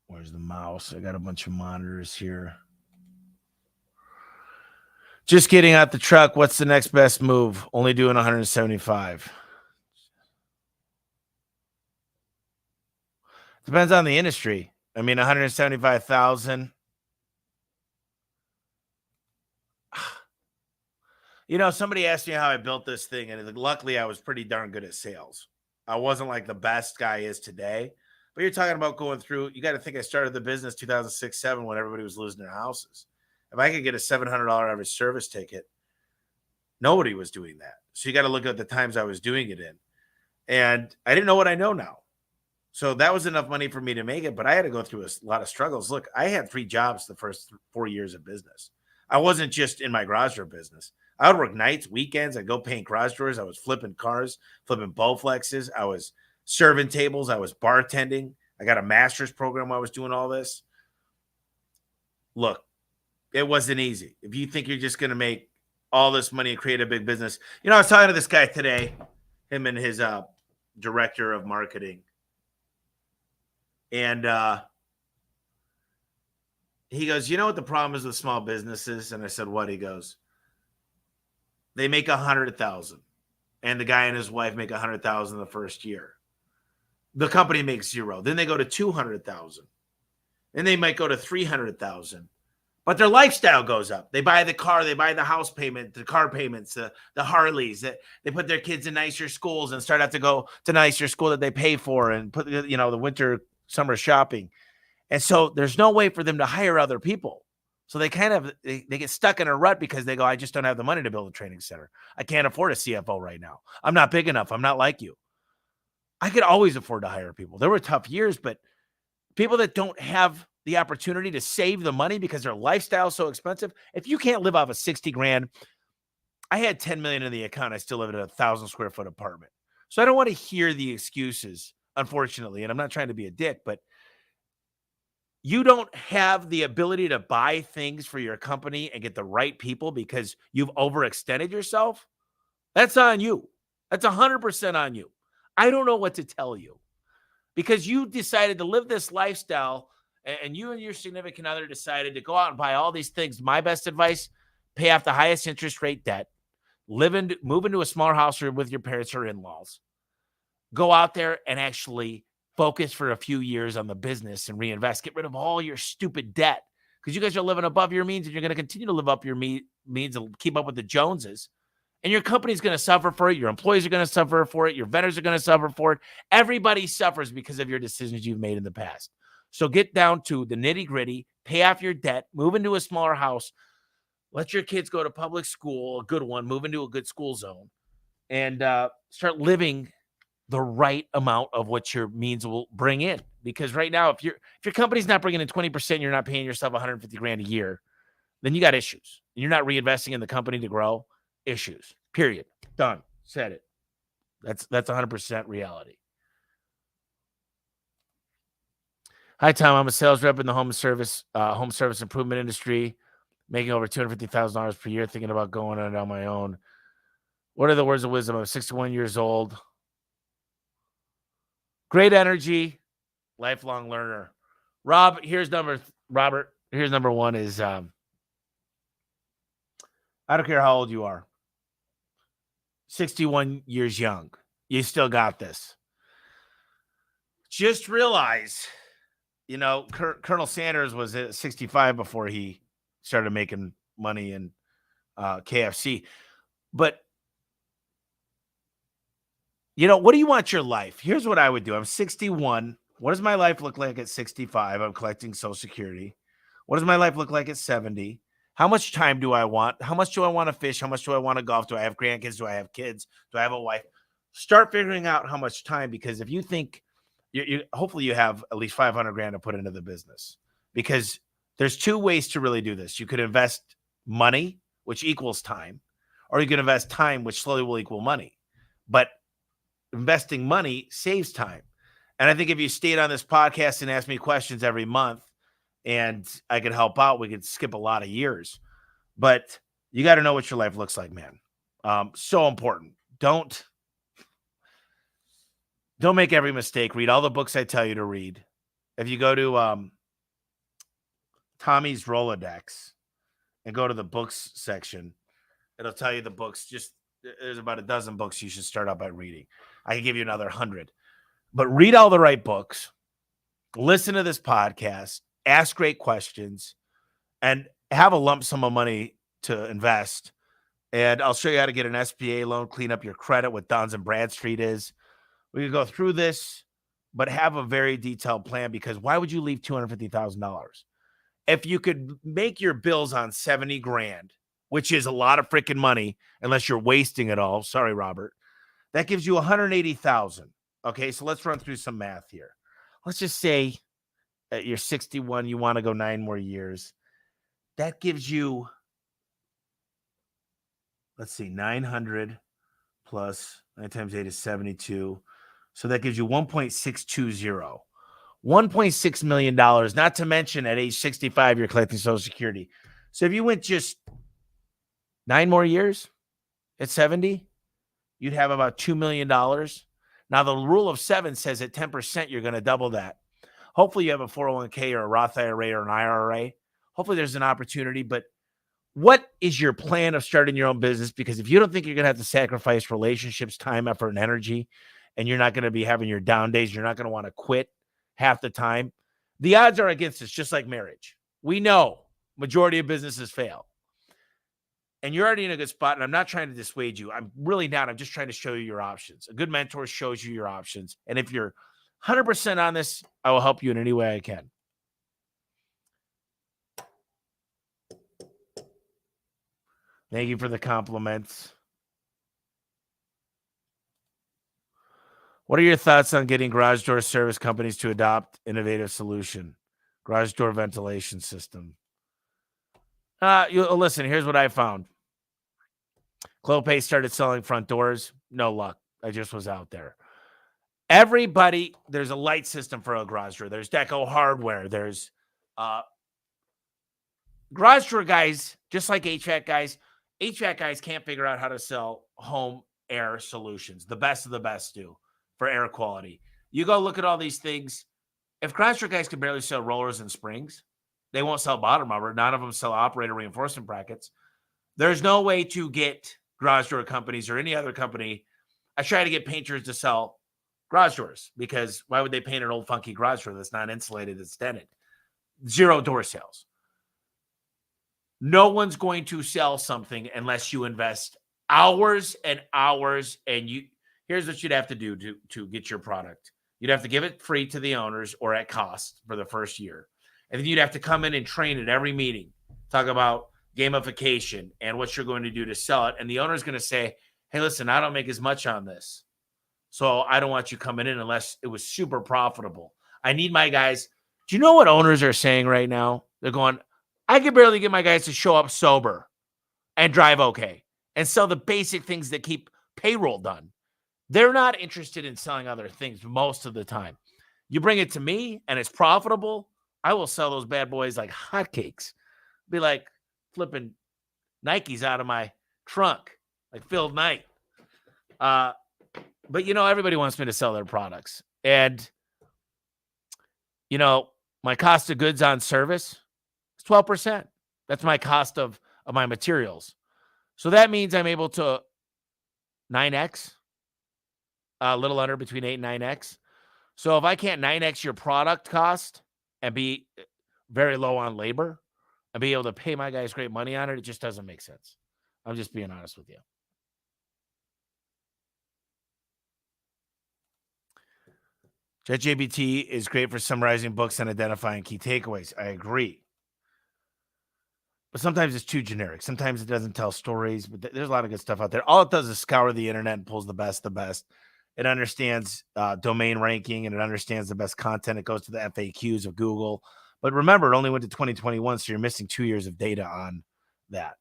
Where's the mouse? I got a bunch of monitors here. Just getting out the truck. What's the next best move? Only doing 175. Depends on the industry. I mean, 175,000. Somebody asked me how I built this thing, and luckily I was pretty darn good at sales. I wasn't like the best guy is today, but you're talking about going through. You got to think I started the business 2006-07 when everybody was losing their houses. If I could get a $700 average service ticket, nobody was doing that. So you got to look at the times I was doing it in. And I didn't know what I know now. So that was enough money for me to make it, but I had to go through a lot of struggles. Look, I had 3 jobs the first 4 years of business. I wasn't just in my garage door business. I would work nights, weekends. I'd go paint garage doors. I was flipping cars, flipping Bowflexes. I was serving tables. I was bartending. I got a master's program while I was doing all this. Look, it wasn't easy. If you think you're just going to make all this money and create a big business. I was talking to this guy today, him and his director of marketing. And he goes, you know what the problem is with small businesses? And I said, what? He goes, they make 100,000, and the guy and his wife make 100,000 the first year. The company makes 0. Then they go to 200,000, and they might go to 300,000. But their lifestyle goes up. They buy the car, they buy the house payment, the car payments, the Harleys. They put their kids in nicer schools and start out to go to nicer school that they pay for, and put the winter, summer shopping. And so there's no way for them to hire other people. So they kind of they get stuck in a rut because they go, I just don't have the money to build a training center. I can't afford a CFO right now. I'm not big enough. I'm not like you. I could always afford to hire people. There were tough years, but people that don't have the opportunity to save the money because their lifestyle is so expensive. If you can't live off of 60 grand, I had 10 million in the account. I still live in a 1,000 square foot apartment. So I don't want to hear the excuses, unfortunately. And I'm not trying to be a dick, but you don't have the ability to buy things for your company and get the right people because you've overextended yourself. That's on you. That's 100% on you. I don't know what to tell you because you decided to live this lifestyle, and you and your significant other decided to go out and buy all these things. My best advice, pay off the highest interest rate debt, move into a smaller house with your parents or in-laws. Go out there and actually focus for a few years on the business and reinvest. Get rid of all your stupid debt because you guys are living above your means, and you're going to continue to live up your means and keep up with the Joneses. And your company's going to suffer for it. Your employees are going to suffer for it. Your vendors are going to suffer for it. Everybody suffers because of your decisions you've made in the past. So get down to the nitty gritty, pay off your debt, move into a smaller house, let your kids go to public school, a good one, move into a good school zone, and start living the right amount of what your means will bring in. Because right now, if your company's not bringing in 20%, you're not paying yourself 150 grand a year, then you got issues. You're not reinvesting in the company to grow. Issues. Period. Done. Said it. That's 100% reality. Hi, Tom. I'm a sales rep in the home service improvement industry, making over $250,000 per year, thinking about going on my own. What are the words of wisdom? I'm 61 years old. Great energy, lifelong learner. Robert, here's number one is, I don't care how old you are. 61 years young. You still got this. Just realize, Colonel Sanders was at 65 before he started making money in KFC. But, what do you want your life? Here's what I would do. I'm 61. What does my life look like at 65? I'm collecting Social Security. What does my life look like at 70? How much time do I want? How much do I want to fish? How much do I want to golf? Do I have grandkids? Do I have kids? Do I have a wife? Start figuring out how much time, because if you think hopefully you have at least 500 grand to put into the business, because there's 2 ways to really do this. You could invest money, which equals time, or you can invest time, which slowly will equal money. But investing money saves time. And I think if you stayed on this podcast and asked me questions every month and I could help out, we could skip a lot of years. But you got to know what your life looks like, man. So important. Don't make every mistake. Read all the books I tell you to read. If you go to Tommy's Rolodex and go to the books section, it'll tell you the books. There's about a dozen books you should start out by reading. I can give you another 100. But read all the right books. Listen to this podcast. Ask great questions. And have a lump sum of money to invest. And I'll show you how to get an SBA loan, clean up your credit, what Dons and Bradstreet is. We can go through this, but have a very detailed plan, because why would you leave $250,000? If you could make your bills on 70 grand, which is a lot of freaking money, unless you're wasting it all. Sorry, Robert. That gives you 180,000. Okay, so let's run through some math here. let's just say at you're 61, you want to go 9 more years. That gives you, let's see, 900 plus 9 times 8 is 72. So that gives you 1.620. $1.6 million, not to mention at age 65, you're collecting Social Security. So if you went just 9 more years at 70, you'd have about $2 million. Now, the rule of 7 says at 10%, you're going to double that. Hopefully, you have a 401k or a Roth IRA or an IRA. Hopefully, there's an opportunity. But what is your plan of starting your own business? Because if you don't think you're going to have to sacrifice relationships, time, effort, and energy, and you're not going to be having your down days, you're not going to want to quit half the time, the odds are against us, just like marriage. We know majority of businesses fail. And you're already in a good spot, and I'm not trying to dissuade you. I'm really not. I'm just trying to show you your options. A good mentor shows you your options. And if you're 100% on this, I will help you in any way I can. Thank you for the compliments. What are your thoughts on getting garage door service companies to adopt innovative solution? Garage door ventilation system. Listen, here's what I found. Clopay started selling front doors. No luck. I just was out there. Everybody, there's a light system for a garage door. There's Deco Hardware. There's garage door guys, just like HVAC guys. HVAC guys can't figure out how to sell home air solutions. The best of the best do for air quality. You go look at all these things. If garage door guys can barely sell rollers and springs, they won't sell bottom rubber. None of them sell operator reinforcement brackets. There's no way to get garage door companies or any other company. I try to get painters to sell garage doors because why would they paint an old funky garage door that's not insulated, that's dented? Zero door sales. No one's going to sell something unless you invest hours and hours. And here's what you'd have to do to get your product. You'd have to give it free to the owners or at cost for the first year. And then you'd have to come in and train at every meeting, talk about gamification and what you're going to do to sell it. And the owner's going to say, hey, listen, I don't make as much on this, so I don't want you coming in unless it was super profitable. I need my guys. Do you know what owners are saying right now? They're going, I can barely get my guys to show up sober and drive okay and sell the basic things that keep payroll done. They're not interested in selling other things most of the time. You bring it to me and it's profitable, I will sell those bad boys like hotcakes. Be like flipping Nikes out of my trunk, like Phil Knight. But, everybody wants me to sell their products. And, my cost of goods on service is 12%. That's my cost of my materials. So that means I'm able to 9X, a little under between 8 and 9X. So if I can't 9X your product cost and be very low on labor and be able to pay my guys great money on it, it just doesn't make sense. I'm just being honest with you. ChatGPT is great for summarizing books and identifying key takeaways. I agree. But sometimes it's too generic. Sometimes it doesn't tell stories, but there's a lot of good stuff out there. All it does is scour the internet and pulls the best. It understands domain ranking, and it understands the best content. It goes to the FAQs of Google. But remember, it only went to 2021, so you're missing 2 years of data on that.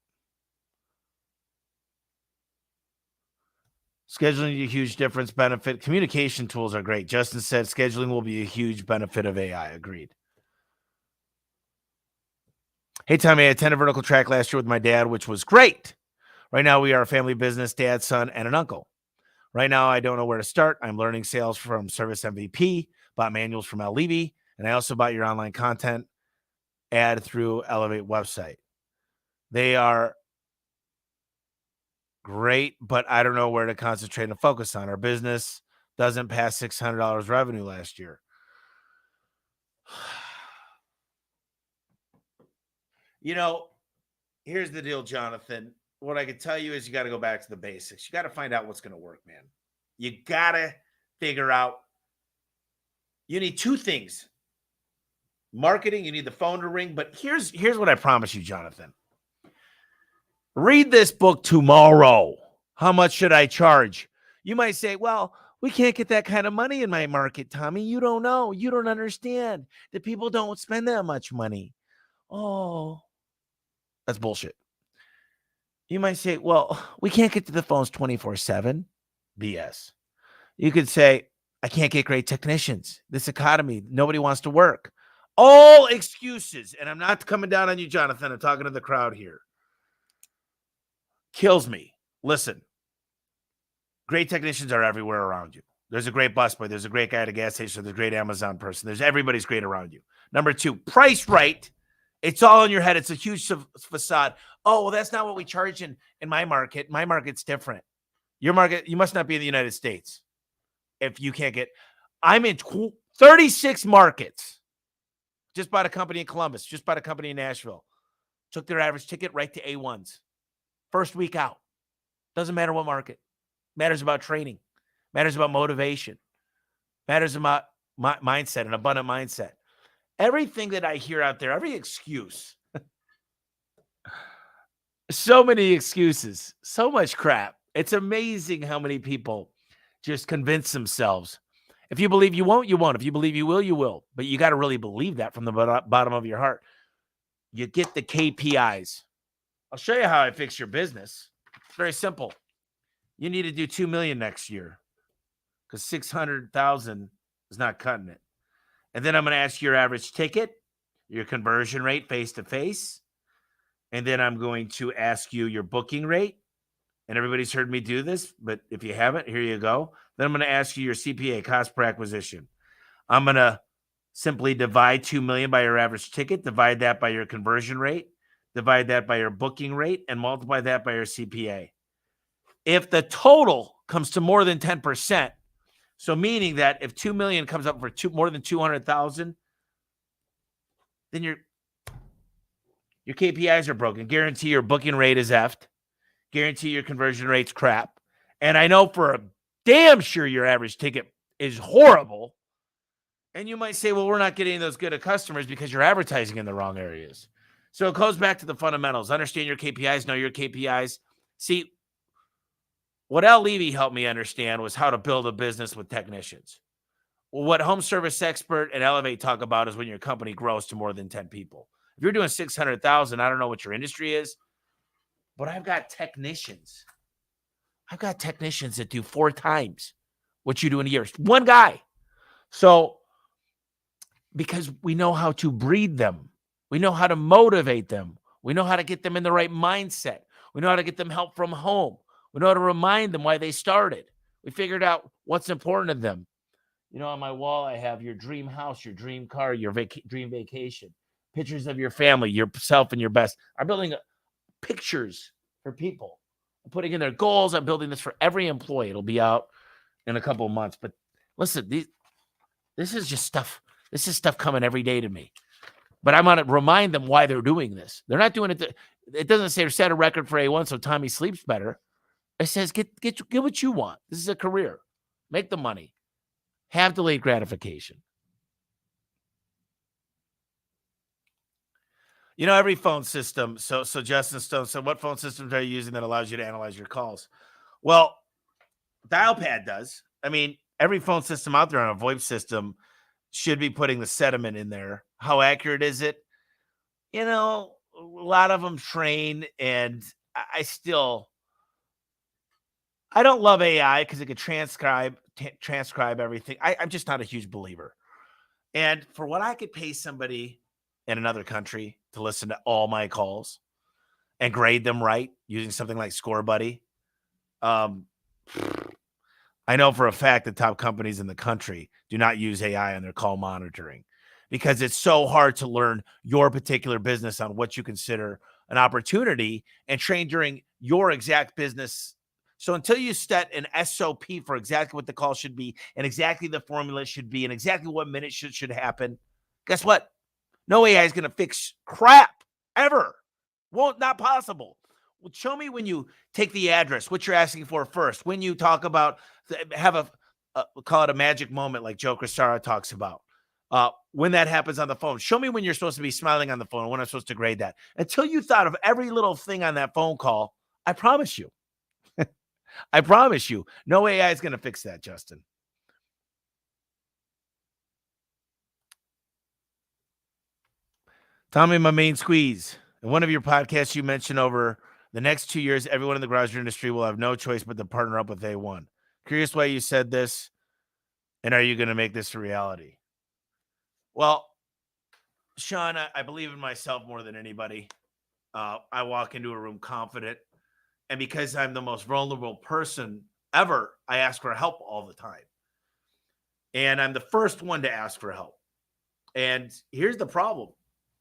Scheduling a huge difference, benefit. Communication tools are great. Justin said scheduling will be a huge benefit of AI. Agreed. Hey, Tommy, I attended Vertical Track last year with my dad, which was great. Right now, we are a family business, dad, son, and an uncle. Right now, I don't know where to start. I'm learning sales from Service MVP, bought manuals from Al Levy, and I also bought your online content ad through Elevate website. They are great, but I don't know where to concentrate and focus on. Our business doesn't pass $600 revenue last year. Here's the deal, Jonathan. What I can tell you is you got to go back to the basics. You got to find out what's going to work, man. You got to figure out. You need 2 things. Marketing, you need the phone to ring. But here's what I promise you, Jonathan. Read this book tomorrow. How much should I charge? You might say, well, We can't get that kind of money in my market, Tommy. You don't know. You don't understand. The people don't spend that much money. Oh, that's bullshit. You might say, well, we can't get to the phones 24/7. BS. You could say, I can't get great technicians. This economy, nobody wants to work. All excuses. And I'm not coming down on you, Jonathan. I'm talking to the crowd here. Kills me. Listen, great technicians are everywhere around you. There's a great busboy. There's a great guy at a gas station. There's a great Amazon person. Everybody's great around you. Number two, price right. It's all in your head. It's a huge facade. Oh, well, that's not what we charge in my market. My market's different. Your market, you must not be in the United States. If you can't get, I'm in 36 markets. Just bought a company in Columbus. Just bought a company in Nashville. Took their average ticket right to A1s. First week out. Doesn't matter what market. Matters about training. Matters about motivation. Matters about mindset, an abundant mindset. Everything that I hear out there, every excuse. So many excuses. So much crap. It's amazing how many people just convince themselves. If you believe you won't, you won't. If you believe you will, you will. But you got to really believe that from the bottom of your heart. You get the KPIs. I'll show you how I fix your business. It's very simple. You need to do 2 million next year because 600,000 is not cutting it. And then I'm going to ask your average ticket, your conversion rate face-to-face. And then I'm going to ask you your booking rate. And everybody's heard me do this, but if you haven't, here you go. Then I'm going to ask you your CPA, cost per acquisition. I'm going to simply divide 2 million by your average ticket, divide that by your conversion rate, divide that by your booking rate, and multiply that by your CPA. If the total comes to more than 10%, so meaning that if 2 million comes up for more than 200,000, then your KPIs are broken. Guarantee your booking rate is effed. Guarantee your conversion rate's crap. And I know for a damn sure your average ticket is horrible. And you might say, well, we're not getting those good of customers because you're advertising in the wrong areas. So it goes back to the fundamentals. Understand your KPIs, know your KPIs. See, what Al Levy helped me understand was how to build a business with technicians. Well, what Home Service Expert and Elevate talk about is when your company grows to more than 10 people. If you're doing 600,000, I don't know what your industry is, but I've got technicians. I've got technicians that do 4 times what you do in a year. One guy. So, because we know how to breed them. We know how to motivate them. We know how to get them in the right mindset. We know how to get them help from home. We know how to remind them why they started. We figured out what's important to them. You know, on my wall, I have your dream house, your dream car, your dream vacation, pictures of your family, yourself and your best. I'm building pictures for people. I'm putting in their goals. I'm building this for every employee. It'll be out in a couple of months. But listen, this is just stuff. This is stuff coming every day to me. But I'm going to remind them why they're doing this. They're not doing it. It doesn't say set a record for A1 so Tommy sleeps better. It says get what you want. This is a career. Make the money. Have delayed gratification. You know, every phone system. So Justin Stone said, what phone systems are you using that allows you to analyze your calls? Well, Dialpad does. I mean, every phone system out there on a VoIP system should be putting the sediment in there. How accurate is it? You know, a lot of them train, and I don't love AI because it could transcribe everything. I'm just not a huge believer. And for what I could pay somebody in another country to listen to all my calls and grade them right using something like ScoreBuddy, I know for a fact that top companies in the country do not use AI on their call monitoring because it's so hard to learn your particular business on what you consider an opportunity and train during your exact business. So until you set an SOP for exactly what the call should be and exactly the formula should be and exactly what minute should happen, guess what? No AI is going to fix crap ever. Not possible. Well, show me when you take the address, what you're asking for first. When you talk about, have call it a magic moment like Joe Cristara talks about. When that happens on the phone, show me when you're supposed to be smiling on the phone, when I'm supposed to grade that. Until you thought of every little thing on that phone call, I promise you, I promise you, no AI is going to fix that, Justin. Tommy, my main squeeze. In one of your podcasts, you mentioned over the next 2 years, everyone in the garage industry will have no choice but to partner up with A1. Curious why you said this, and are you going to make this a reality? Well, Sean, I believe in myself more than anybody. I walk into a room confident, and because I'm the most vulnerable person ever, I ask for help all the time. And I'm the first one to ask for help. And here's the problem.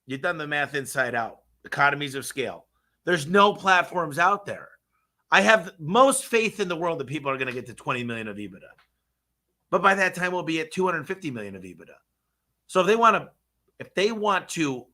You've done the math inside out. Economies of scale. There's no platforms out there. I have most faith in the world that people are going to get to 20 million of EBITDA. But by that time, we'll be at 250 million of EBITDA. So if they want to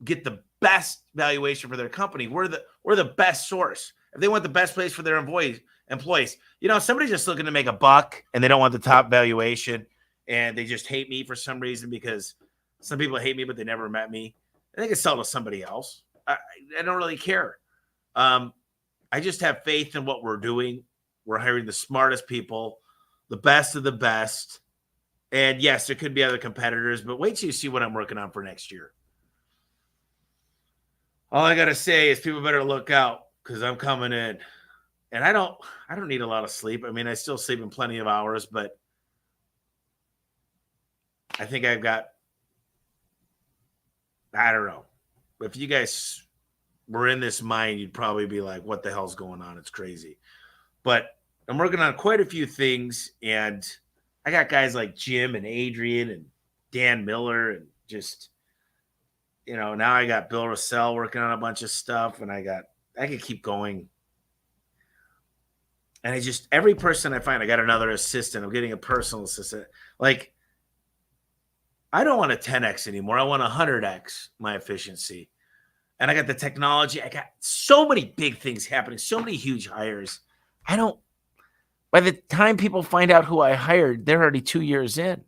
get the best valuation for their company, we're the best source. If they want the best place for their employees, somebody's just looking to make a buck and they don't want the top valuation and they just hate me for some reason because some people hate me, but they never met me. I think it's sell to somebody else. I don't really care. I just have faith in what we're doing. We're hiring the smartest people, the best of the best. And yes, there could be other competitors, but wait till you see what I'm working on for next year. All I got to say is people better look out because I'm coming in. And I don't need a lot of sleep. I mean, I still sleep in plenty of hours, but I think I don't know. If you guys were in this mind, you'd probably be like, what the hell's going on? It's crazy. But I'm working on quite a few things, and I got guys like Jim and Adrian and Dan Miller and just, now I got Bill Russell working on a bunch of stuff, and I could keep going. And every person I find, I got another assistant. I'm getting a personal assistant. Like, I don't want a 10X anymore. I want 100X my efficiency. And I got the technology. I got so many big things happening, so many huge hires. By the time people find out who I hired, they're already 2 years in.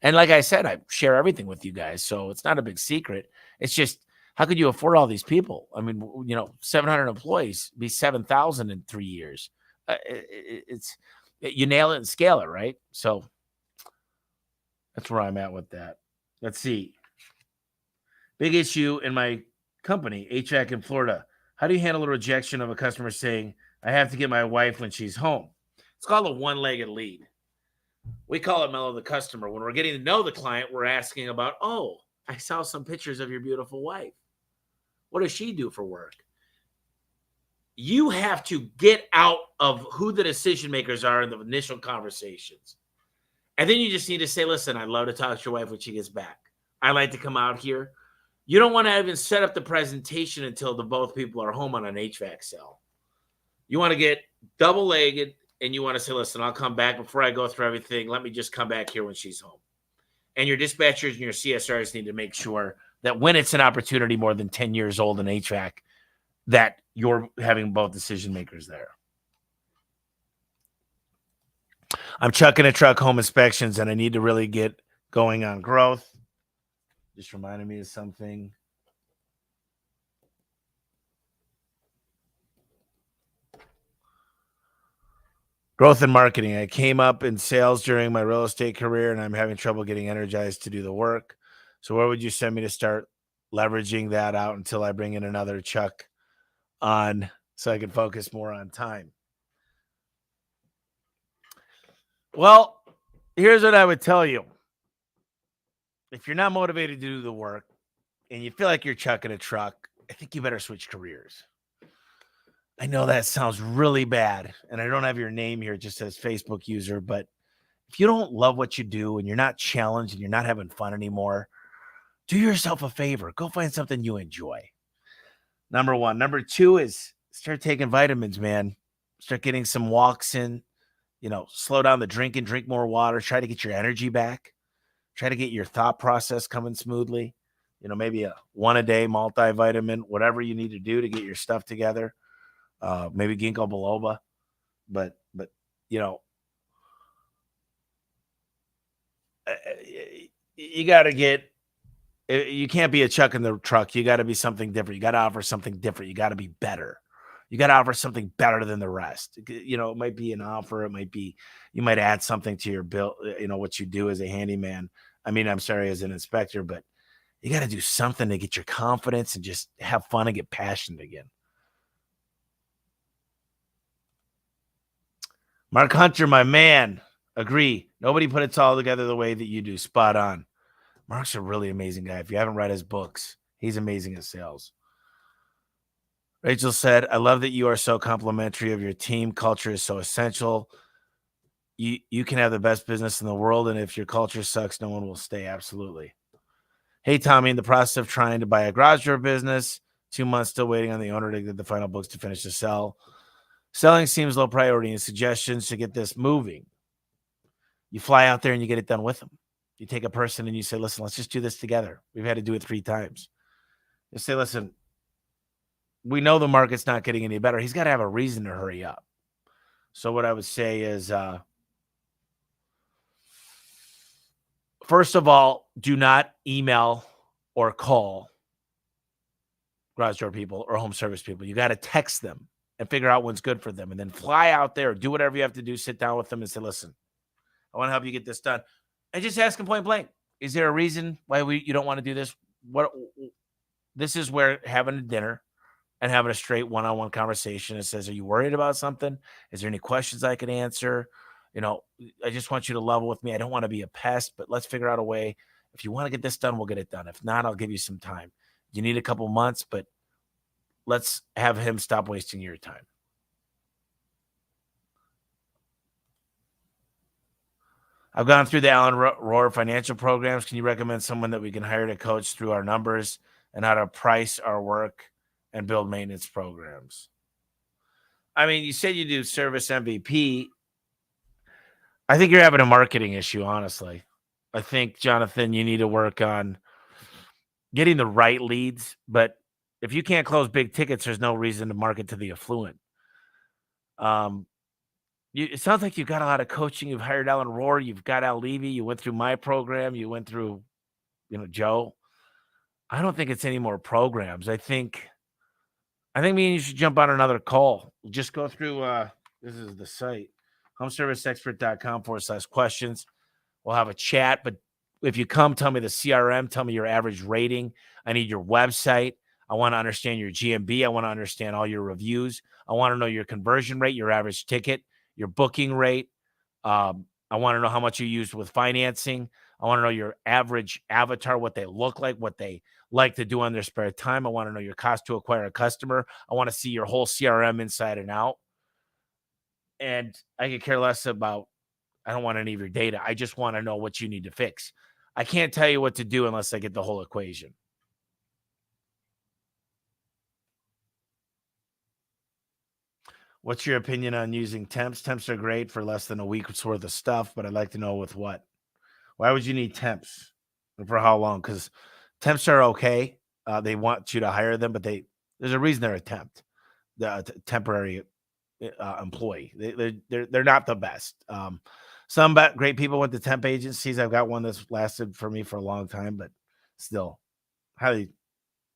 And like I said, I share everything with you guys. So it's not a big secret. It's just, how could you afford all these people? I mean, 700 employees, be 7,000 in 3 years. You nail it and scale it, right? So that's where I'm at with that. Let's see. Big issue in my company, HVAC in Florida. How do you handle a rejection of a customer saying, I have to get my wife when she's home? It's called a one-legged lead. We call it Mello the customer. When we're getting to know the client, we're asking about, oh, I saw some pictures of your beautiful wife. What does she do for work? You have to get out of who the decision makers are in the initial conversations. And then you just need to say, listen, I'd love to talk to your wife when she gets back. I like to come out here. You don't want to even set up the presentation until both people are home on an HVAC cell. You want to get double-legged, and you want to say, listen, I'll come back before I go through everything. Let me just come back here when she's home. And your dispatchers and your CSRs need to make sure that when it's an opportunity more than 10 years old in HVAC, that you're having both decision makers there. I'm chucking a truck home inspections, and I need to really get going on growth. Just reminded me of something. Growth and marketing. I came up in sales during my real estate career, and I'm having trouble getting energized to do the work. So where would you send me to start leveraging that out until I bring in another Chuck on so I can focus more on time? Well, here's what I would tell you. If you're not motivated to do the work and you feel like you're chucking a truck, I think you better switch careers. I know that sounds really bad, and I don't have your name here, it just says Facebook user, but if you don't love what you do and you're not challenged and you're not having fun anymore, do yourself a favor. Go find something you enjoy. Number one. Number two is start taking vitamins, man. Start getting some walks in, slow down the drinking, drink more water, try to get your energy back, try to get your thought process coming smoothly, maybe a one a day multivitamin, whatever you need to do to get your stuff together. Maybe ginkgo biloba, but you got to you can't be a chuck in the truck. You got to be something different. You got to offer something different. You got to be better. You got to offer something better than the rest. You know, it might be an offer. It might be, you might add something to your bill, you know, what you do as a handyman. I mean, I'm sorry, as an inspector, but you got to do something to get your confidence and just have fun and get passionate again. Mark Hunter, my man, agree. Nobody put it all together the way that you do. Spot on. Mark's a really amazing guy. If you haven't read his books, he's amazing at sales. Rachel said, I love that you are so complimentary of your team. Culture is so essential. You can have the best business in the world, and if your culture sucks, no one will stay. Absolutely. Hey, Tommy, in the process of trying to buy a garage door business, 2 months still waiting on the owner to get the final books to finish the sell. Selling seems low priority, and suggestions to get this moving. You fly out there and you get it done with them. You take a person and you say, listen, let's just do this together. We've had to do it 3 times. You say, listen, we know the market's not getting any better. He's got to have a reason to hurry up. So what I would say is, first of all, do not email or call garage door people or home service people. You got to text them and figure out what's good for them, and then fly out there, do whatever you have to do, sit down with them and say, listen, I want to help you get this done. And just ask them point blank, is there a reason why you don't want to do this? This is where having a dinner and having a straight one-on-one conversation that says, are you worried about something? Is there any questions I can answer? You know, I just want you to level with me. I don't want to be a pest, but let's figure out a way. If you want to get this done, we'll get it done. If not, I'll give you some time. You need a couple months, but let's have him stop wasting your time. I've gone through the Alan Rohr financial programs. Can you recommend someone that we can hire to coach through our numbers and how to price our work and build maintenance programs? I mean, you said you do service MVP. I think you're having a marketing issue, honestly. I think, Jonathan, you need to work on getting the right leads. But if you can't close big tickets, there's no reason to market to the affluent. It sounds like you've got a lot of coaching. You've hired Alan Rohr. You've got Al Levy. You went through my program. You went through, Joe. I don't think it's any more programs. I think me and you should jump on another call. Just go through, this is the site, homeserviceexpert.com/questions. We'll have a chat. But if you come, tell me the CRM, tell me your average rating. I need your website. I want to understand your GMB. I want to understand all your reviews. I want to know your conversion rate, your average ticket, your booking rate. I want to know how much you used with financing. I want to know your average avatar, what they look like, what they like to do on their spare time. I want to know your cost to acquire a customer. I want to see your whole CRM inside and out. And I could care less about, I don't want any of your data. I just want to know what you need to fix. I can't tell you what to do unless I get the whole equation. What's your opinion on using temps? Temps are great for less than a week's worth of stuff, but I'd like to know with what. Why would you need temps? And for how long? Because temps are okay. They want you to hire them, but there's a reason they're a temp, temporary employee. They're not the best. Some great people went to temp agencies. I've got one that's lasted for me for a long time, but still, highly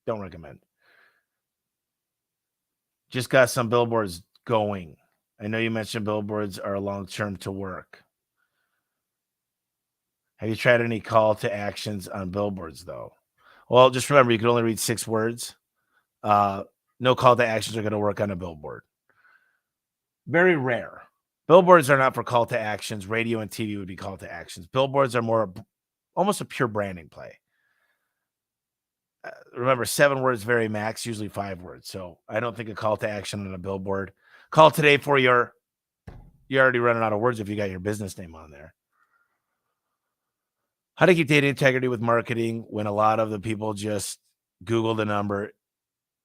don't recommend. Just got some billboards going. I know you mentioned billboards are long-term to work. Have you tried any call to actions on billboards, though? Well, just remember, you can only read 6 words. No call to actions are going to work on a billboard. Very rare. Billboards are not for call to actions. Radio and TV would be call to actions. Billboards are more almost a pure branding play. Remember, 7 words, very max, usually 5 words. So I don't think a call to action on a billboard. Call today for you're already running out of words if you got your business name on there. How to keep data integrity with marketing when a lot of the people just Google the number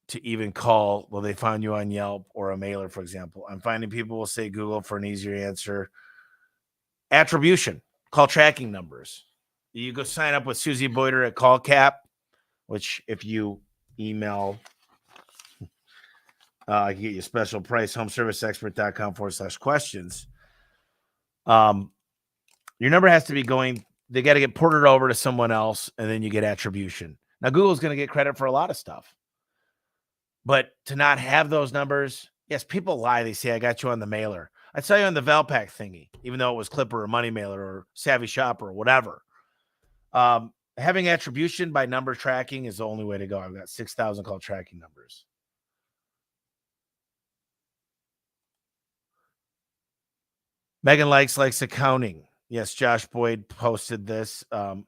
to even call. Well, they found you on Yelp or a mailer, for example. I'm finding people will say Google for an easier answer. Attribution, call tracking numbers. You go sign up with Susie Boyder at CallCap, which if you email, I can get you a special price, homeserviceexpert.com/questions. Your number has to be going, they got to get ported over to someone else, and then you get attribution. Now, Google's going to get credit for a lot of stuff. But to not have those numbers, Yes, people lie. They say I got you on the mailer. I saw you on the Valpak thingy, even though it was Clipper or Money Mailer or Savvy Shopper or whatever. Having attribution by number tracking is the only way to go. I've got 6,000 call tracking numbers. Megan likes accounting. Yes, Josh Boyd posted this. Probably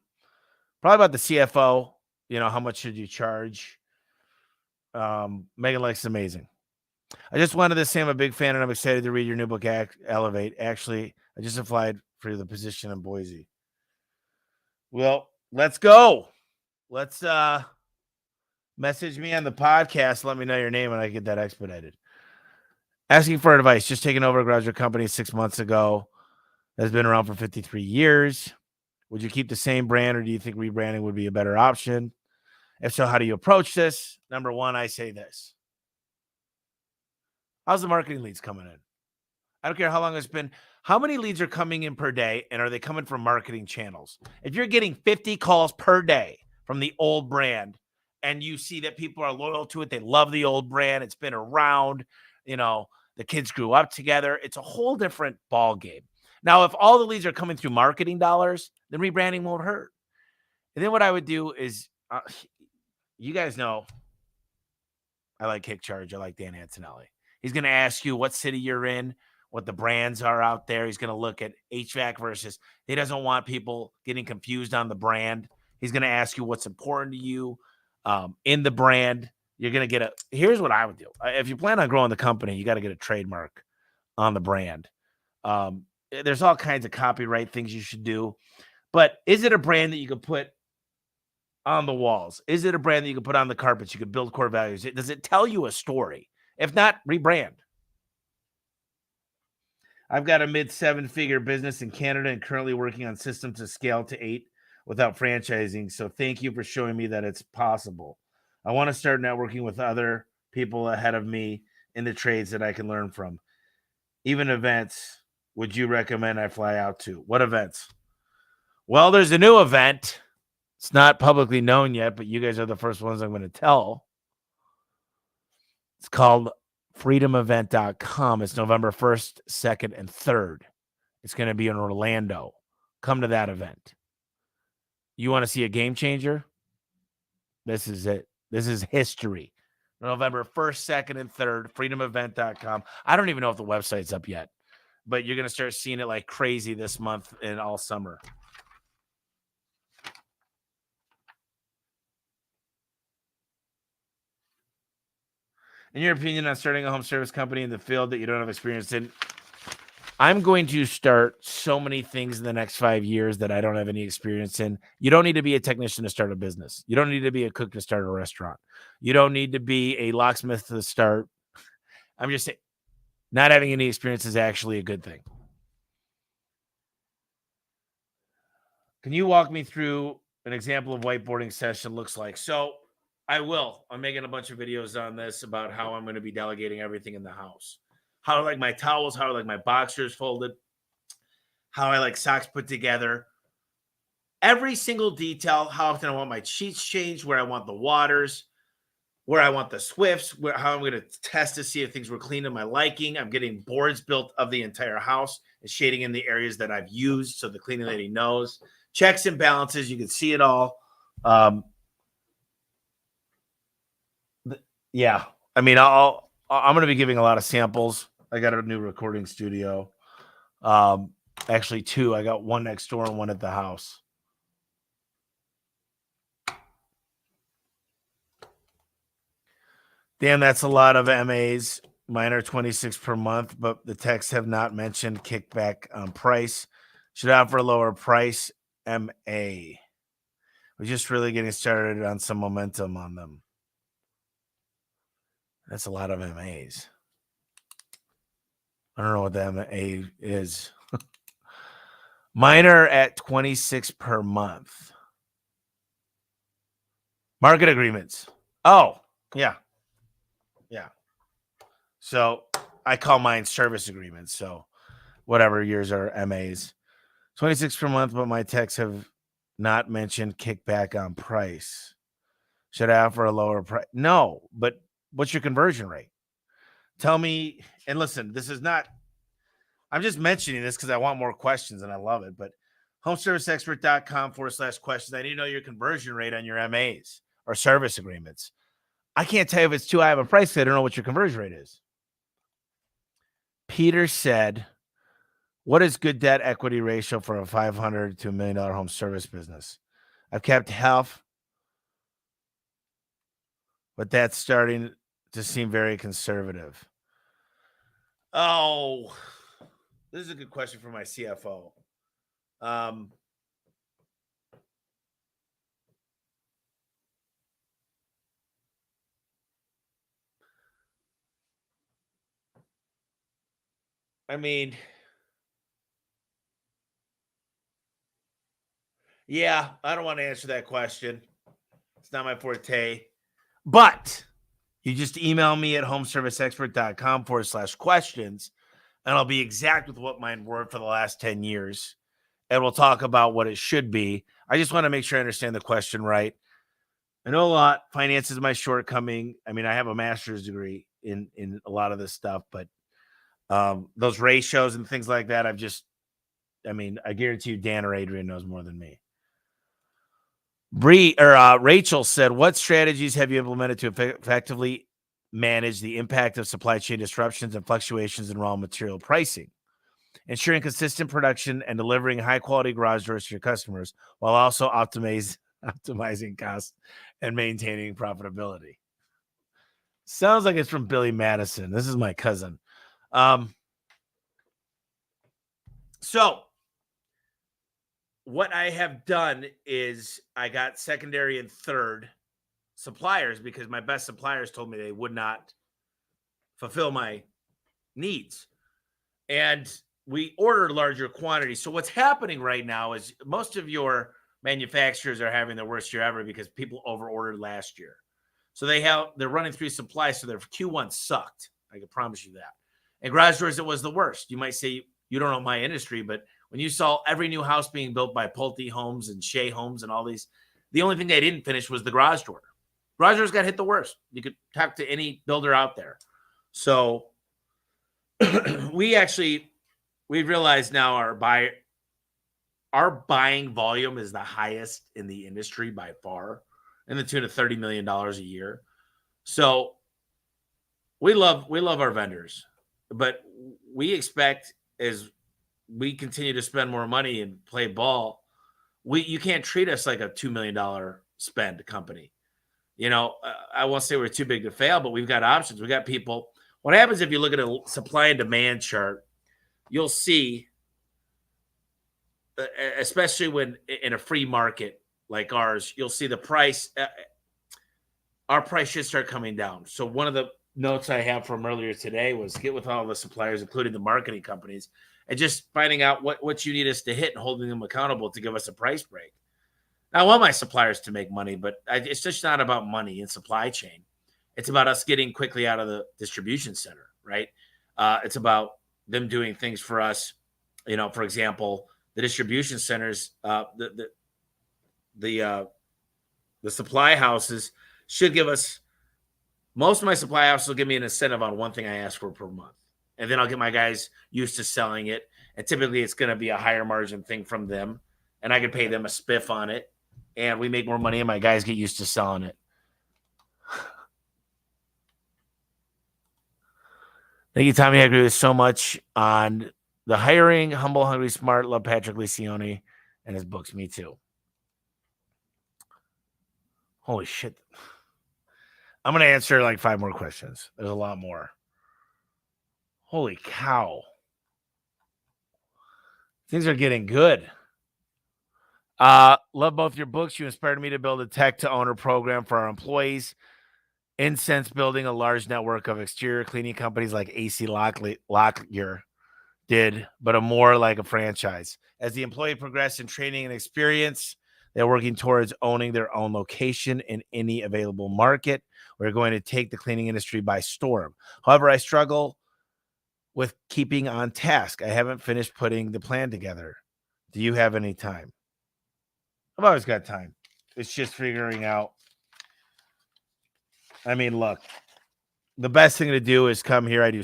about the CFO. You know, how much should you charge? Megan likes amazing. I just wanted to say I'm a big fan and I'm excited to read your new book, Elevate. Actually, I just applied for the position in Boise. Well, let's go. Let's message me on the podcast. Let me know your name and I get that expedited. Asking for advice. Just taking over a graduate company 6 months ago. Has been around for 53 years. Would you keep the same brand or do you think rebranding would be a better option? If so, how do you approach this? Number one, I say this. How's the marketing leads coming in? I don't care how long it's been. How many leads are coming in per day, and are they coming from marketing channels? If you're getting 50 calls per day from the old brand, and you see that people are loyal to it, they love the old brand, it's been around, you know, the kids grew up together, it's a whole different ball game. Now, if all the leads are coming through marketing dollars, then rebranding won't hurt. And then what I would do is, you guys know, I like Kick Charge. I like Dan Antonelli. He's going to ask you what city you're in, what the brands are out there. He's going to look at HVAC versus, he doesn't want people getting confused on the brand. He's going to ask you what's important to you in the brand. You're going to get here's what I would do. If you plan on growing the company, you got to get a trademark on the brand. There's all kinds of copyright things you should do, but is it a brand that you could put on the walls? Is it a brand that you can put on the carpets? You could build core values. Does it tell you a story? If not, rebrand. I've got a mid 7-figure business in Canada and currently working on systems to scale to 8 without franchising. So thank you for showing me that it's possible. I want to start networking with other people ahead of me in the trades that I can learn from. Even events, would you recommend I fly out to? What events? Well, there's a new event. It's not publicly known yet, but you guys are the first ones I'm going to tell. It's called freedomevent.com. It's November 1st, 2nd, and 3rd. It's going to be in Orlando. Come to that event. You want to see a game changer? This is it. This is history. November 1st, 2nd, and 3rd, freedomevent.com. I don't even know if the website's up yet, but you're going to start seeing it like crazy this month and all summer. In your opinion on starting a home service company in the field that you don't have experience in, I'm going to start so many things in the next 5 years that I don't have any experience in. You don't need to be a technician to start a business. You don't need to be a cook to start a restaurant. You don't need to be a locksmith to start. I'm just saying, not having any experience is actually a good thing. Can you walk me through an example of whiteboarding session looks like? So I will. I'm making a bunch of videos on this about how I'm going to be delegating everything in the house. How I like my towels, how I like my boxers folded, how I like socks put together. Every single detail, how often I want my sheets changed, where I want the waters, where I want the Swifts, how I'm going to test to see if things were clean to my liking. I'm getting boards built of the entire house and shading in the areas that I've used so the cleaning lady knows. Checks and balances, you can see it all. Yeah, I mean, I'm going to be giving a lot of samples. I got a new recording studio. Actually, 2. I got one next door and one at the house. Damn, that's a lot of MAs. Mine are 26 per month, but the texts have not mentioned kickback on price. Should offer a lower price. MA. We're just really getting started on some momentum on them. That's a lot of MAs. I don't know what the MA is. Mine are at 26 per month. Market agreements. Oh, yeah. Yeah. So I call mine service agreements. So whatever yours are MAs. 26 per month, but my texts have not mentioned kickback on price. Should I offer a lower price? No, but what's your conversion rate? Tell me, and listen, this is not, I'm just mentioning this because I want more questions and I love it, but homeserviceexpert.com/questions. I need to know your conversion rate on your MAs or service agreements. I can't tell you if it's too high of a price. I don't know what your conversion rate is. Peter said, what is good debt equity ratio for a $500 to $1 million home service business? I've kept half, but that's starting to seem very conservative. Oh, this is a good question for my CFO. I mean, yeah, I don't want to answer that question. It's not my forte. But you just email me at homeserviceexpert.com/questions, and I'll be exact with what mine were for the last 10 years. And we'll talk about what it should be. I just want to make sure I understand the question right. I know a lot. Finance is my shortcoming. I mean, I have a master's degree in a lot of this stuff, but those ratios and things like that, I guarantee you Dan or Adrian knows more than me. Rachel said, what strategies have you implemented to effectively manage the impact of supply chain disruptions and fluctuations in raw material pricing, ensuring consistent production and delivering high quality garage doors to your customers while also optimizing costs and maintaining profitability? Sounds like it's from Billy Madison. This is my cousin. So what I have done is I got secondary and third suppliers because my best suppliers told me they would not fulfill my needs. And we ordered larger quantities. So what's happening right now is most of your manufacturers are having their worst year ever because people overordered last year. So they're running through supply. So their Q1 sucked. I can promise you that. And garage doors, it was the worst. You might say you don't know my industry, but when you saw every new house being built by Pulte Homes and Shea Homes and all these, the only thing they didn't finish was the garage door. Garage doors got hit the worst. You could talk to any builder out there. So we realize now our buying volume is the highest in the industry by far, in the tune of $30 million a year. So we love our vendors, but we expect as we continue to spend more money and play ball, you can't treat us like a $2 million spend company. You know, I won't say we're too big to fail, but we've got options. We got people. What happens if you look at a supply and demand chart, you'll see, especially when in a free market like ours, you'll see the price. Our price should start coming down. So one of the notes I have from earlier today was get with all the suppliers, including the marketing companies, and just finding out what you need us to hit and holding them accountable to give us a price break. Now, I want my suppliers to make money, but it's just not about money in supply chain. It's about us getting quickly out of the distribution center, right? It's about them doing things for us. You know, for example, the distribution centers, the supply houses should give us, most of my supply houses will give me an incentive on one thing I ask for per month. And then I'll get my guys used to selling it. And typically it's going to be a higher margin thing from them. And I can pay them a spiff on it. And we make more money and my guys get used to selling it. Thank you, Tommy. I agree with so much on the hiring. Humble, hungry, smart. Love Patrick Lencioni and his books. Me too. Holy shit. I'm going to answer like 5 more questions. There's a lot more. Holy cow. Things are getting good. Love both your books. You inspired me to build a tech to owner program for our employees. Incense building a large network of exterior cleaning companies like AC Lockyer did, but a more like a franchise. As the employee progressed in training and experience, they're working towards owning their own location in any available market. We're going to take the cleaning industry by storm. However, I struggle with keeping on task. I haven't finished putting the plan together. Do you have any time? I've always got time. It's just figuring out. I mean, look, the best thing to do is come here. I do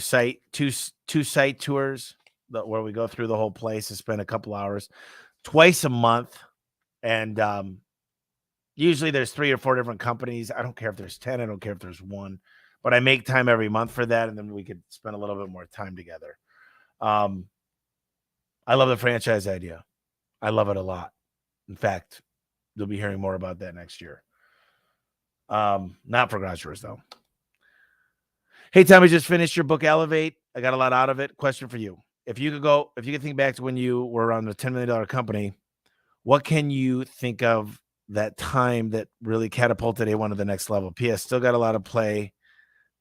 two site tours where we go through the whole place and spend a couple hours twice a month. And usually there's 3 or 4 different companies. I don't care if there's 10. I don't care if there's 1. But I make time every month for that, and then we could spend a little bit more time together. I love the franchise idea. I love it a lot. In fact, you'll be hearing more about that next year. Not for Garage Doors, though. Hey, Tommy, just finished your book, Elevate. I got a lot out of it. Question for you. If you could think back to when you were around a $10 million company, what can you think of that time that really catapulted A1 to the next level? PS, still got a lot of play.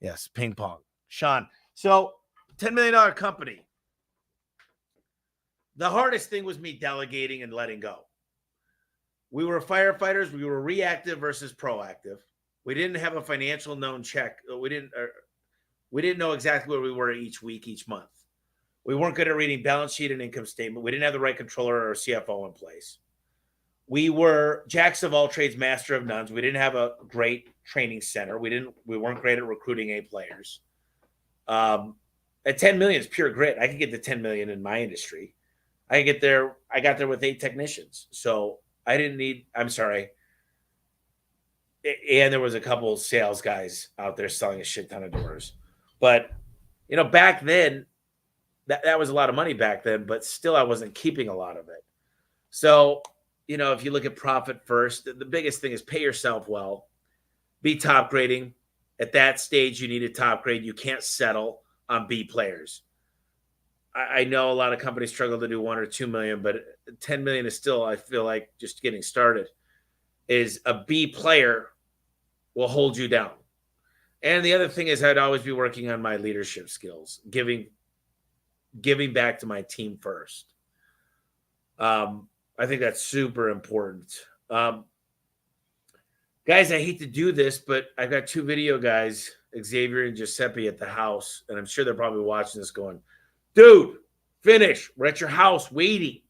Yes, ping pong. Sean, so $10 million company. The hardest thing was me delegating and letting go. We were firefighters. We were reactive versus proactive. We didn't have a financial known check. We didn't know exactly where we were each week, each month. We weren't good at reading balance sheet and income statement. We didn't have the right controller or CFO in place. We were jacks of all trades, master of none. We didn't have a great training center. We weren't great at recruiting A players. At 10 million is pure grit. I could get to 10 million in my industry. I got there with 8 technicians. So I didn't need, I'm sorry. And there was a couple of sales guys out there selling a shit ton of doors. But, back then, that was a lot of money back then, but still I wasn't keeping a lot of it. So, if you look at profit first, the biggest thing is pay yourself well, be top grading. At that stage, you need a top grade. You can't settle on B players. I know a lot of companies struggle to do 1 or 2 million, but 10 million is still, I feel like, just getting started. Is a B player will hold you down. And the other thing is I'd always be working on my leadership skills, giving back to my team first. I think that's super important. Guys, I hate to do this, but I've got 2 video guys, Xavier and Giuseppe, at the house, and I'm sure they're probably watching this going, dude, finish. We're at your house waiting.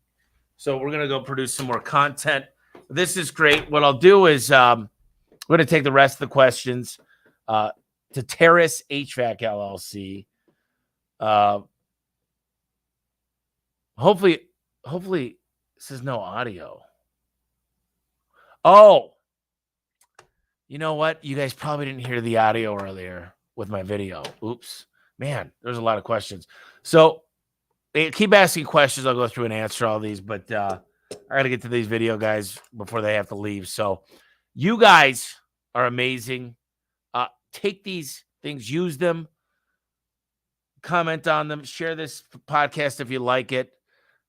So we're going to go produce some more content. This is great. What I'll do is I'm going to take the rest of the questions to Terrace HVAC LLC. Hopefully this is no audio. Oh, you know what? You guys probably didn't hear the audio earlier with my video. Oops. Man, there's a lot of questions. So keep asking questions. I'll go through and answer all these, but I got to get to these video guys before they have to leave. So you guys are amazing. Take these things, use them, comment on them, share this podcast if you like it.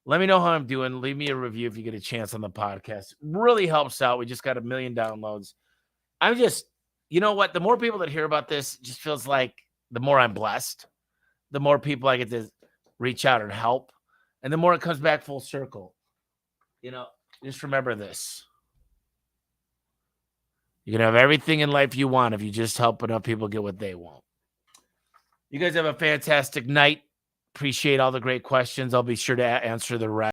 Let me know how I'm doing. Leave me a review if you get a chance on the podcast. Really helps out. We just got 1 million downloads. I'm just, you know what? The more people that hear about this, it just feels like the more I'm blessed, the more people I get to reach out and help, and the more it comes back full circle. Just remember this. You can have everything in life you want if you just help enough people get what they want. You guys have a fantastic night. Appreciate all the great questions. I'll be sure to answer the rest.